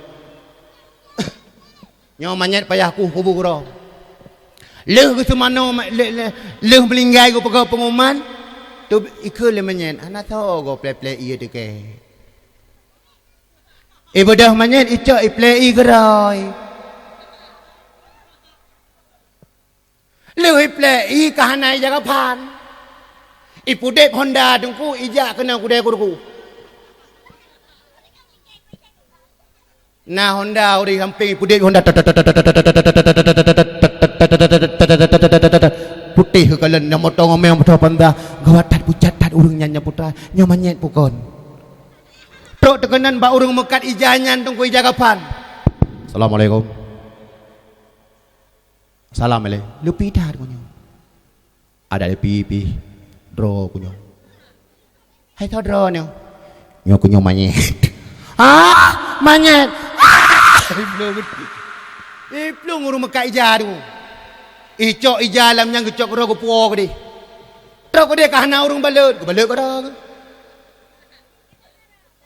nyo manyet payahku kubu kuroi leh ke semana leh melinggai go pegau pengumuman tu ikut le menyen anak tahu go play iya deke ibadah menyen icak play gerai leh play kahanai jagapan ipudep Honda tungku ijak kena kudai kuruku nah Honda uri samping ipudep Honda putih ke kalen yang motong ngomel motor panda gawatat pucatat urang nyanyi putra nyo manyet pukon trok tekenan ba urang mekat ijanyan tungku ija kapan. Assalamualaikum. Salam ale lupi dah kunyo ada le pi dro kunyo hai tho dro nyo kunyo manyet manyet Iplung urung mekat ija tu. Icok ija alam yang gecok ro puo ke di. Trok ke dia kahana urung balut ko dah.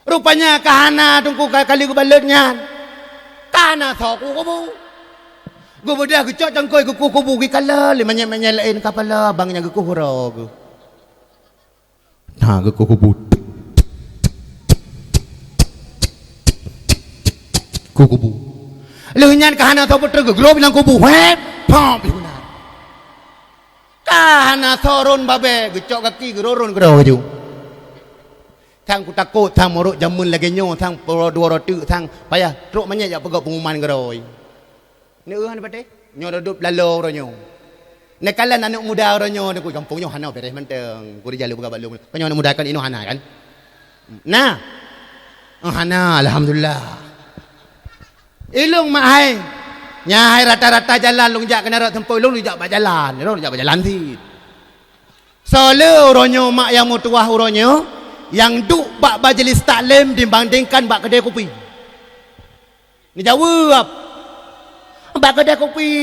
Rupanya kahana tungku kali ko balut nyan. Kahana tho ku ko bu. Go bodia gecok jangkoi ku bu ki kala le manya lain kapala bang yang ku ro ko. Nah ku bu. Kubu. Lehnyan kahana tho putra ke glo bilang kubu. Wep, pom biuna. Kahana thoron babe gecok kaki geroron gero ju. Thang ku takut thang morok jamun lagi nyo thang dua rotu thang payah truk manya jak pegok pengumuman geroi. Ni euhan pate nyo redup lalo ro nyo. Nek kalan anak muda ro nyo ku kampung nyo hana beres menteng. Ku dijalu buka balung. Kanyo anak muda kan ino hana kan. Nah. Hana alhamdulillah. Ilung mak hai. Nyai rata-rata jalan lung jak kena rak tempoh ilung jak berjalan. Ilung jak berjalan ti. Solo uronyo mak yang mutuah uronyo yang duk bak majlis taklim dibandingkan bak kedai kopi. Ni jawab. Bak kedai kopi.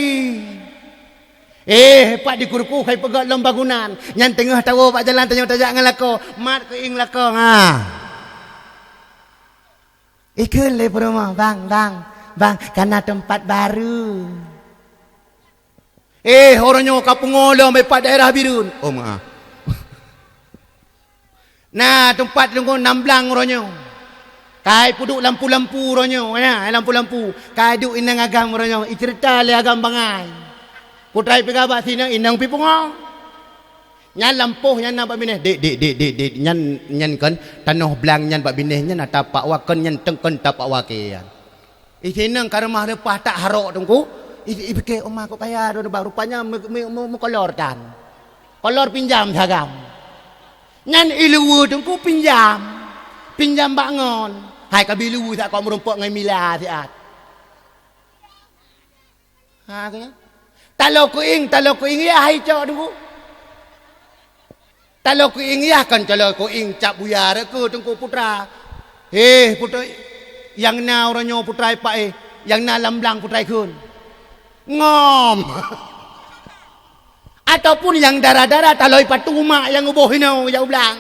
Pak di kurku kai pegat lom bangunan. Yang tengah tahu bak jalan tanya tajak ngalako. Mat ke ing lako ha. Ikut le rumah bang, karena tempat baru. Orangnya kapung ngolah mepat daerah Birun. Oh maaf. Nah, tempat tunggu namblang orangnya. Kai puduk lampu-lampu orangnya, ya, lampu-lampu. Kai duk inang agam orangnya, icerita le agam bangai. Putrai pegabat sini inang pi pungong. Nyan lampuh nyan nak bineh dek nyan kan tanah belang nyan bak bineh nyan tapak wakan nyan tengken tapak wakian. Isinang karemah repah tak harok tungku. Fikir omah kok kaya do rupanya kolor kan. Kolor pinjam sagam. Nyan ilu tungku pinjam. Pinjam bangun. Hai kabilu tak kau merumpuk ngai mila siat. Ha kaya. Talo ku ing ya hai cok tungku. Kalau ku ingiyah kan kalau ku ing cap buyar ke tengku putra. Putra yang na orangnya putra pak yang na lamblang putra kun. Ngom. Ataupun yang darah-darah taloi patuma yang uboh ino jauh belang.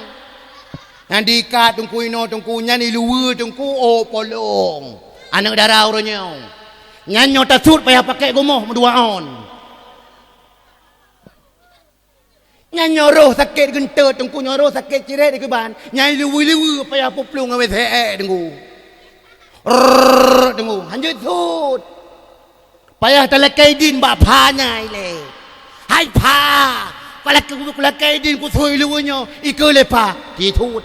Yang dikat tengku ino tengkunya ni luwe tengku polong. Anak darah orangnya. Nyanyo tasut payah pakai gomoh menduaon. Nyoroh sakit gentut tengku nyoroh sakit ciret di keban nyai luwi payah puplung awet tengku tengku hanjut sud payah talakai din bapa nyai le hai pa palakai din ku soi luwinya ike lepa kitut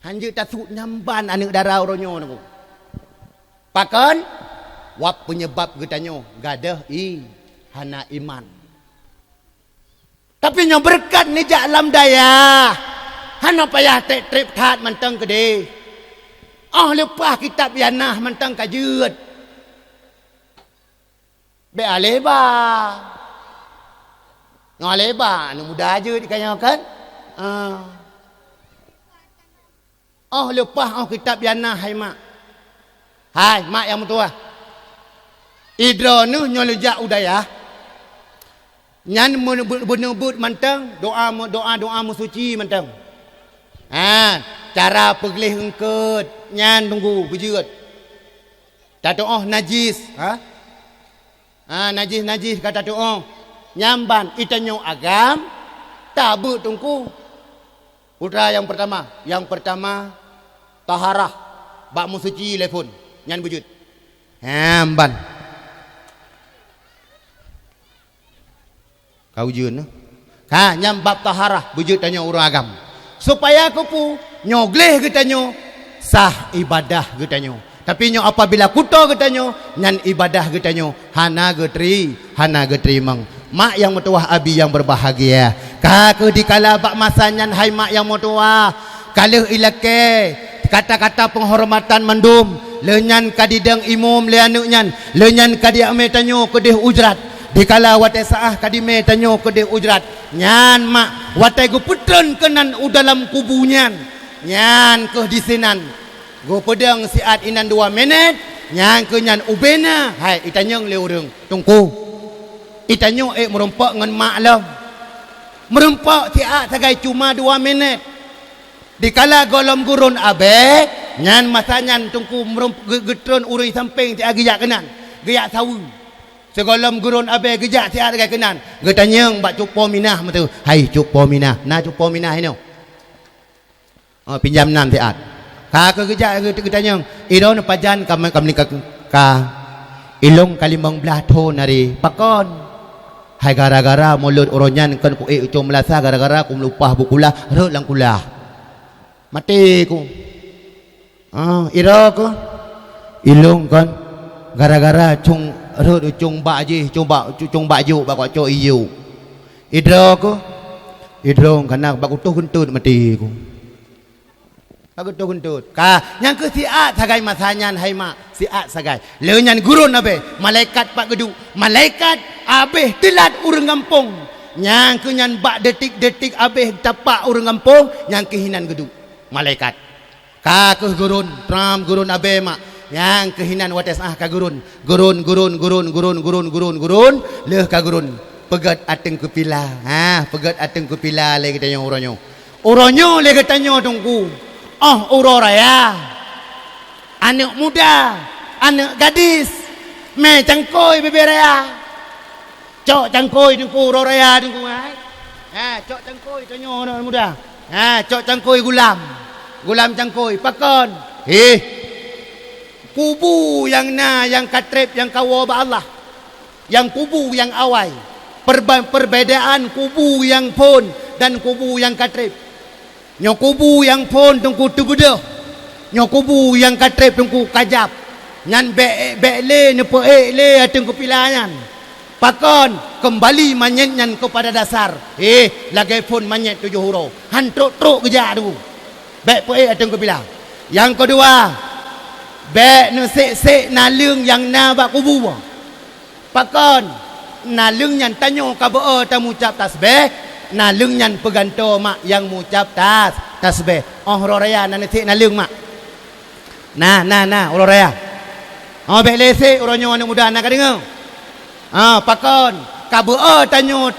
hanjut tasud nyamban anak darah oronyo tengku pakan wap penyebab getanyo gadah hana iman. Tapi yang berkat ni jak alam daya. Hana payah tek trip tat mentang gede. Lepas kitab yanah mentang kajut. Be aleba. Ngaleba anu muda aja dikanya kan? Lepas kitab yanah hai mak. Hai mak yang mutua. Idronu nyolujak udaya. Nyan menebut mantang doa musuci mantang. Cara peglih engket nyan tunggu bujut. Tatoh najis, najis kata doa. Nyamban itanyo agam tabu tungku. Putra yang pertama taharah bak musuci telefon nyan bujut. Nyamban kau jun nyam bab taharah bujut tanya urang agam supaya aku pu nyogleh getanyo sah ibadah getanyo Tapi nyo apabila kuto getanyo nyan ibadah getanyo hana getri mang. Mak yang mutuah abi yang berbahagia. Kake dikala bak masa nyan hai mak yang mutuah. Kalau ilake kata-kata penghormatan mandum lenyan kadidang imum leanuk nyan lenyan kadi ame tanyo kedih ujrat. Dikala watai saah kadime tanyo kedih ujrat. Nyan mak watai gu putren kenan dalam kubunyan. Nyan ke disinan. Gu pedang siat inan 2 minit. Nyan ke nyan ubena. Hai itanyong le urang tungku. Itanyong merempak ngan mak lah. Merempak siat sagai cuma 2 minit. Dikala golom gurun abe nyan masa nyan tungku getron urang samping ti agiyak kenan. Giyak sawu. Segolom gurun abe gejak siat sagai kenan. Getanyong bak cupo minah matu. Hai cupo minah. Na cupo minah ini. Oh pinjam 6 siat. Ka ke gejak getanyong idon pajan kami ka ilong kalimbang blato nari pakon. Hai gara-gara mulut oronyan kan ku ucung melasa gara-gara ku melupah bukulah rek lang kulah. Mati ku. Ira ku. Ilong kan gara-gara cung rek ucung bak je cung baju bak cok iu. Idra ku. Idrong kana bak utuh kentut mati ku. Bak utuh kentut. Ka yang ke siat sagai masanyan hai mak siat sagai. Leunyan gurun abe malaikat pak gedu. Malaikat abeh telat urang kampung. Nyang ke nyan bak detik-detik abeh tapak urang kampung nyang kehinan gedu. Malaikat. Ka ke gurun, tram gurun abeh mak. Yang kehinan wates ka gurun. Gurun. Leh ka gurun. Pegat ateng kepila. Pegat ateng kepila le kita uronyo. Uronyo le katanya tungku. Aurora ya. Anak muda, anak gadis. Me cangkoi beberaya. Cok cangkoi tungku roraya tungku ai. Cok cangkoi tanyo anak muda. Cok cangkoi gulam cangkoi pakon. Kubu yang yang katrep yang kawo ba Allah. Yang kubu yang awai. Perbedaan kubu yang pon dan kubu yang katrep. Nyo kubu yang pon tungku tugudah. Nyo kubu yang katrep tungku kajap. Nyan le ne le tungku pilangan. Pakon kembali manyet kepada dasar. Lagai pun manyet 7 huruf. Hantruk-truk keja tu. Tungku pilang. Yang kedua, ne sek nalung yang na bak kubu. Pakon nalung nyan tanyo ka beo tamu ucap tasbih. Nalung nyan peganto mak yang mengucap tasbih. Roraya nan sek nalung mak. Nah roraya. Bek lese oronyo anak muda nak dengar. Pakon kabeo tanyo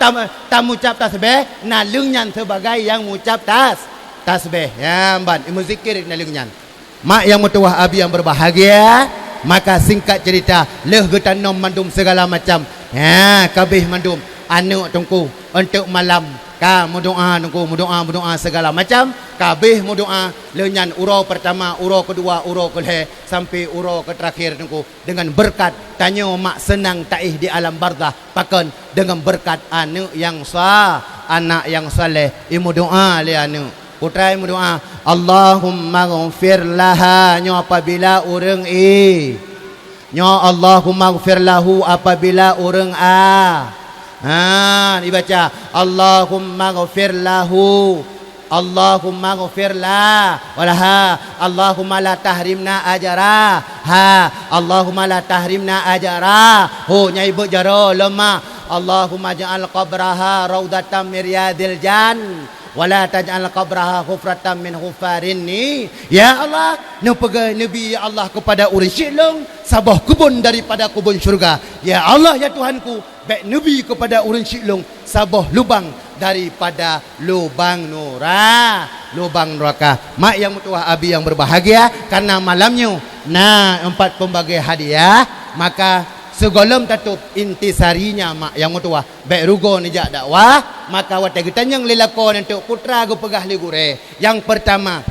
tamu ucap tasbih, nalung nyan sebagai yang mengucap tasbih. Ya ban ilmu zikir nalung nyan. Mak yang mutuah abi yang berbahagia, maka singkat cerita leh getanom mandum segala macam. Kabeh mandum anu tungku untuk malam ka mudoa tungku mudoa segala macam kabeh mudoa lenyan urau pertama urau kedua urau kedua sampai urau ke terakhir tungku dengan berkat tanyo mak senang taih di alam barzah pakon dengan berkat anu yang sah anak yang saleh imu doa le anu putra imu doa Allahumma ghfir laha nyo apabila urang nyo Allahumma ghfir lahu apabila urang dibaca Allahumma ghfir lahu Allahumma ghfir la walaha Allahumma la tahrimna ajara Allahumma la tahrimna ajara nyai bejaro lemah Allahumma ja'al qabraha raudatan min riyadil jan wala taj'al qabraha hufratan min hufarinni. Ya Allah, Nabi ya Allah kepada urang syilong sabah kubun daripada kubun syurga. Ya Allah ya Tuhanku, baik Nabi kepada urang syilong sabah lubang daripada lubang neraka. Mak yang mutuah abi yang berbahagia karena malamnya 4 pembagai hadiah, maka segolom tatup intisarinya mak yang mutuah baik rugo nijak dakwah maka watai getanyang lelakon untuk putra go pegah ligure. Yang pertama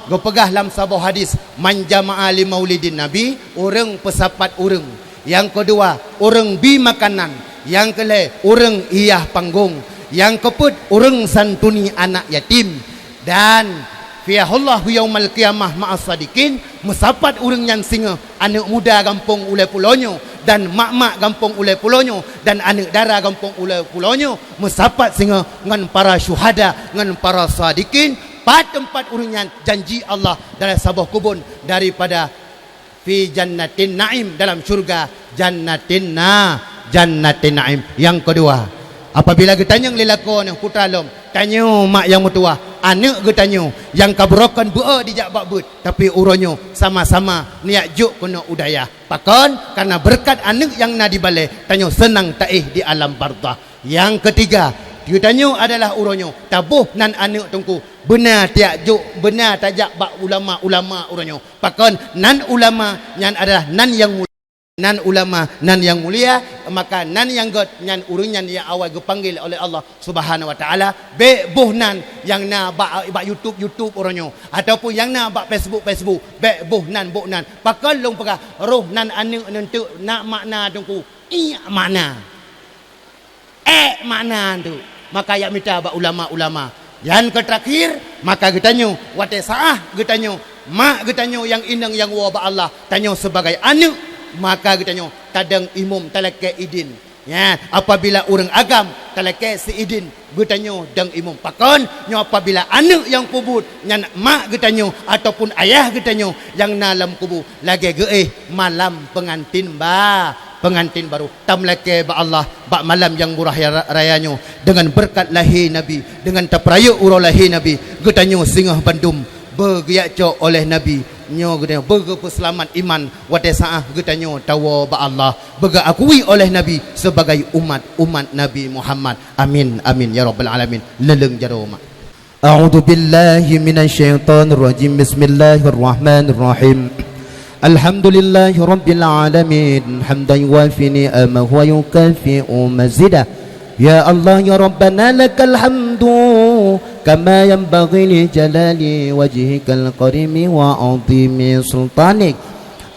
go pegah lam sabah hadis man jama'a li maulidin nabi urang pesapat urang. Yang kedua urang bi makanan. Yang kele urang iyah panggung. Yang keput urang santuni anak yatim. Dan fiahullahu yaumal qiyamah ma'as sadiqin Mesapat urang yang singa, anak muda kampung ulai pulonyo dan mak-mak kampung ulai pulonyo dan anak dara kampung ulai pulonyo mesapat singa ngan para syuhada ngan para sadikin pada tempat urang yang janji Allah dalam sebuah kubun daripada fi jannatin naim dalam syurga jannatin naim. Yang kedua, apabila getanya lelakon yang putra lom tanya mak yang mutua anak getanya yang kabrokan bua dijak bakbut tapi uronyo sama-sama niat juk kena udaya pakon karena berkat anak yang na dibalai tanya senang taih di alam barzah. Yang ketiga, ditanya adalah uronyo tabuh nan anak tungku benar tiak juk benar tajak bak ulama uronyo pakon nan ulama yang adalah nan yang mulia nan ulama nan yang mulia maka nan yang god nan urunyan yang awal dipanggil oleh Allah Subhanahu wa taala be buh nan yang na bak YouTube oranyo ataupun yang na bak Facebook be buh nan pakal long pega roh nan anu nentu nak makna tungku makna makna tu maka ya minta bak ulama yang terakhir maka getanyo wate saah getanyo mak getanyo yang inang yang wa ba Allah tanyo sebagai anu maka kita tadang imum talake idin ya apabila orang agam talake si idin getanyo dang imum pakon nyo apabila anak yang kubur nyan mak getanyo ataupun ayah getanyo yang dalam kubur lagi malam pengantin baru tamlake ba Allah ba malam yang murah rayanya dengan berkat lahir nabi dengan tapraya urau lahir nabi getanyo singah bandum bergiaco oleh nabi nyo getanyo bega peselamat iman wate saah getanyo tawa ba Allah bega akui oleh nabi sebagai umat nabi Muhammad. Amin ya rabbal alamin. Leleng jaroma. A'udzu billahi minasyaitonir rajim. Bismillahirrahmanirrahim. Alhamdulillahi rabbil alamin hamdan yuwafi ni'amahu wa yukafi'u mazidah. Ya Allah ya Rabbana lakal hamdu kama yanbaghi li jalali wajhikal karimi wa azimi sultanik.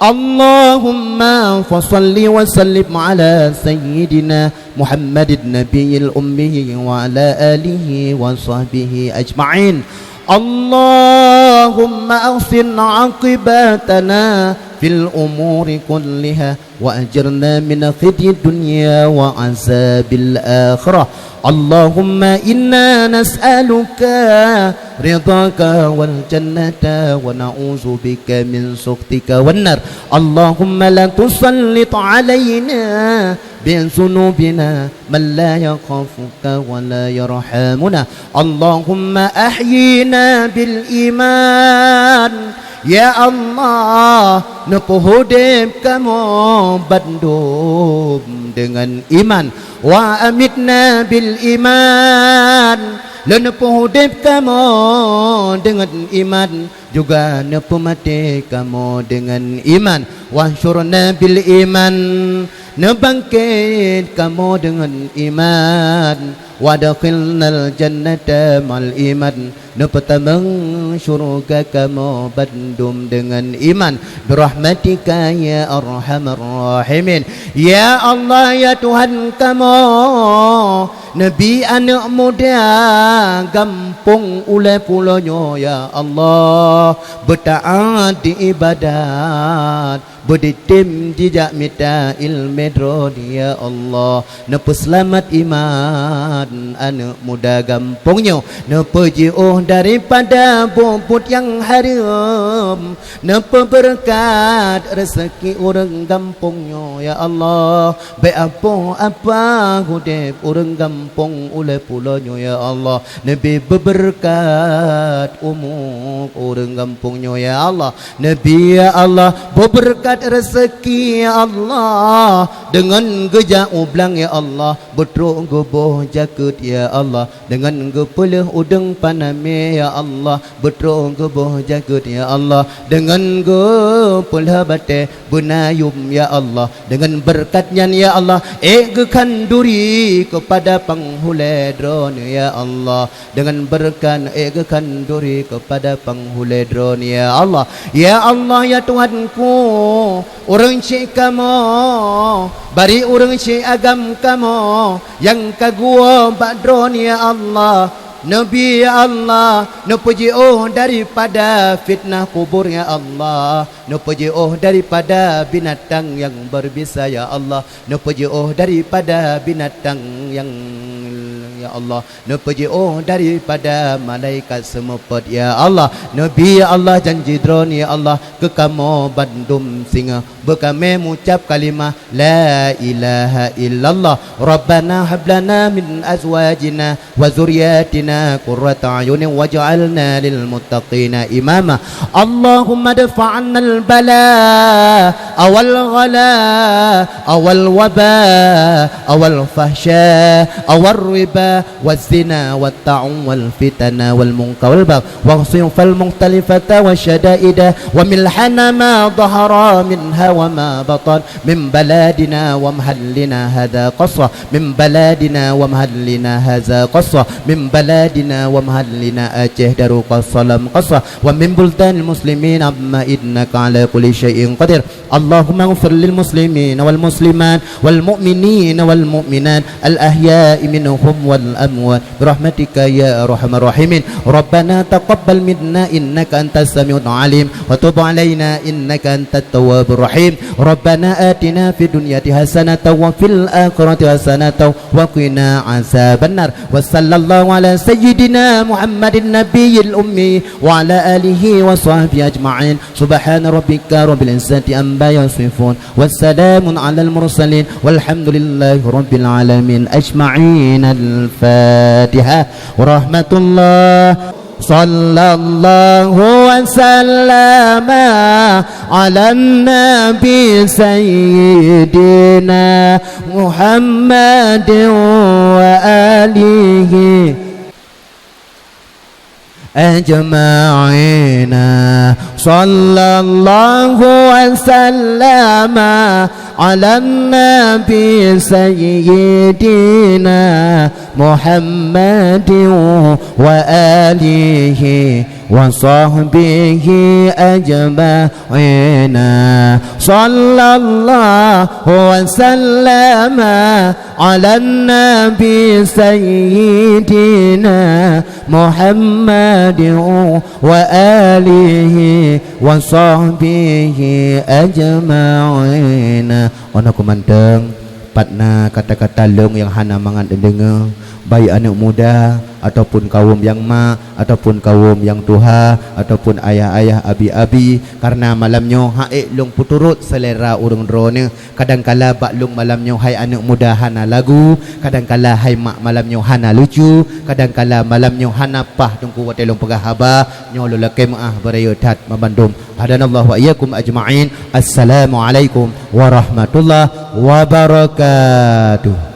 Allahumma fasalli wa sallim ala sayyidina Muhammadin nabiyil ummi wa ala alihi wa sahbihi ajma'in. Allahumma ahsin aqibatana fil umuri kulliha wa ajirna min khizyi dunya wa azabil akhirah. Allahumma inna nas'aluka ridhaka wal jannata wa na'udzu bika min sukhtika wan nar. Allahumma la tusallit alaina bi dhunubina man la yakhafuka wa la yarhamuna. Allahumma ahyina bil iman. Ya Allah, nepuhudib kamu bandum dengan iman. Wa amitna bil iman. Lenepuhudib kamu dengan iman. Juga nepumati kamu dengan iman. Wa syurna bil iman. Nebangkit kamu dengan iman. Wadakhilnal jannata mal iman. Nepetamang syurga kamu bandum dengan iman. Birahmatika ya arhamar rahimin. Ya Allah ya Tuhan kamu Nabi anak muda gampung ulai pulonyo ya Allah bertaat di ibadat berditim jejak mita ilmedron ya Allah nepe selamat iman anak muda gampungnya nepe jauh daripada bobot yang haram nepe berkat rezeki orang gampungnya ya Allah baik apa hudib orang gampung ulai pulonyo ya Allah Nabi berberkat umur orang gampungnya ya Allah Nabi ya Allah berberkat rezeki ya Allah dengan gejak ublang ya Allah betruk goboh jakut ya Allah dengan gepeleh udeng paname ya Allah betruk goboh jakut ya Allah dengan gepeleh bate benayum ya Allah dengan berkatnya ya Allah gekan duri kepada penghulai drone ya Allah dengan berkat gekan duri kepada penghulai drone ya Allah ya Tuhanku orang cik kamu bari orang cik agam kamu yang kagua badron ya Allah Nabi ya Allah, nupu jauh daripada fitnah kubur ya Allah, nupu jauh daripada binatang yang berbisa ya Allah, nupu jauh daripada binatang yang ya Allah, nupu jauh daripada malaikat semuput ya Allah. Nabi ya Allah janji drone ya Allah ke kamu bandum singa bekame mengucap kalimah la ilaha illallah. Rabbana hablana min azwajina wa zurriyatina qurrata ayunin waj'alna lil muttaqina imama. Allahumma dafa'anna al bala awal ghala awal waba awal fahsya awal riba wazina wat ta'un wal fitana wal munkar wal bagh waghfir fal mukhtalifata wasyadaida wa milhana ma dhahara minha wa ma batan min baladina wa mahallina hadha qasra min baladina wa mahallina hadha qasra min baladina wa mahallina Aceh Darul Qasalam qasra wa min buldanil muslimin amma innaka ala kulli syai'in qadir. Allahumma ighfir lil muslimin wal muslimat wal mu'minin wal mu'minat al ahya'i minhum wal amwat birahmatika ya arhamar rahimin. Rabbana taqabbal minna innaka antas samiul alim wa tub alaina innaka antat tawwabur rahim. Rabbana atina fid dunyati hasanatan wa fil akhirati hasanatan wa qina azabannar. Wa sallallahu ala sayyidina Muhammadin nabiyil ummi wa ala alihi wa sahbihi ajma'in. Subhana rabbika rabbil izzati amma yasifun wassalamun alal mursalin walhamdulillahi rabbil alamin ajma'in. Al-Fatihah wa rahmatullah. Sallallahu wa sallama ala nabi sayyidina Muhammadin wa alihi ajma'ina. Sallallahu wa sallama ala nabi sayyidina Muhammadin wa alihi wa sahbihi ajma'ina. Sallallahu wa sallama ala nabi sayyidina Muhammadin wa alihi wa sahbihi ajma'ina. Ono kumandeng patna kata-kata long yang hana mangan dengar baik anak muda ataupun kaum yang ma ataupun kaum yang tuha ataupun ayah-ayah abi-abi karena malamnya haik long puturut selera urang drone. Kadangkala bak long malamnya hai anak muda hana lagu, kadangkala hai mak malamnya hana lucu, kadangkala malamnya hana pah tungku wate long pegah haba nyolo lake maah barayo tat mabandum. Hadanallahu wa iyyakum ajma'in. Assalamualaikum warahmatullahi wabarakatuh.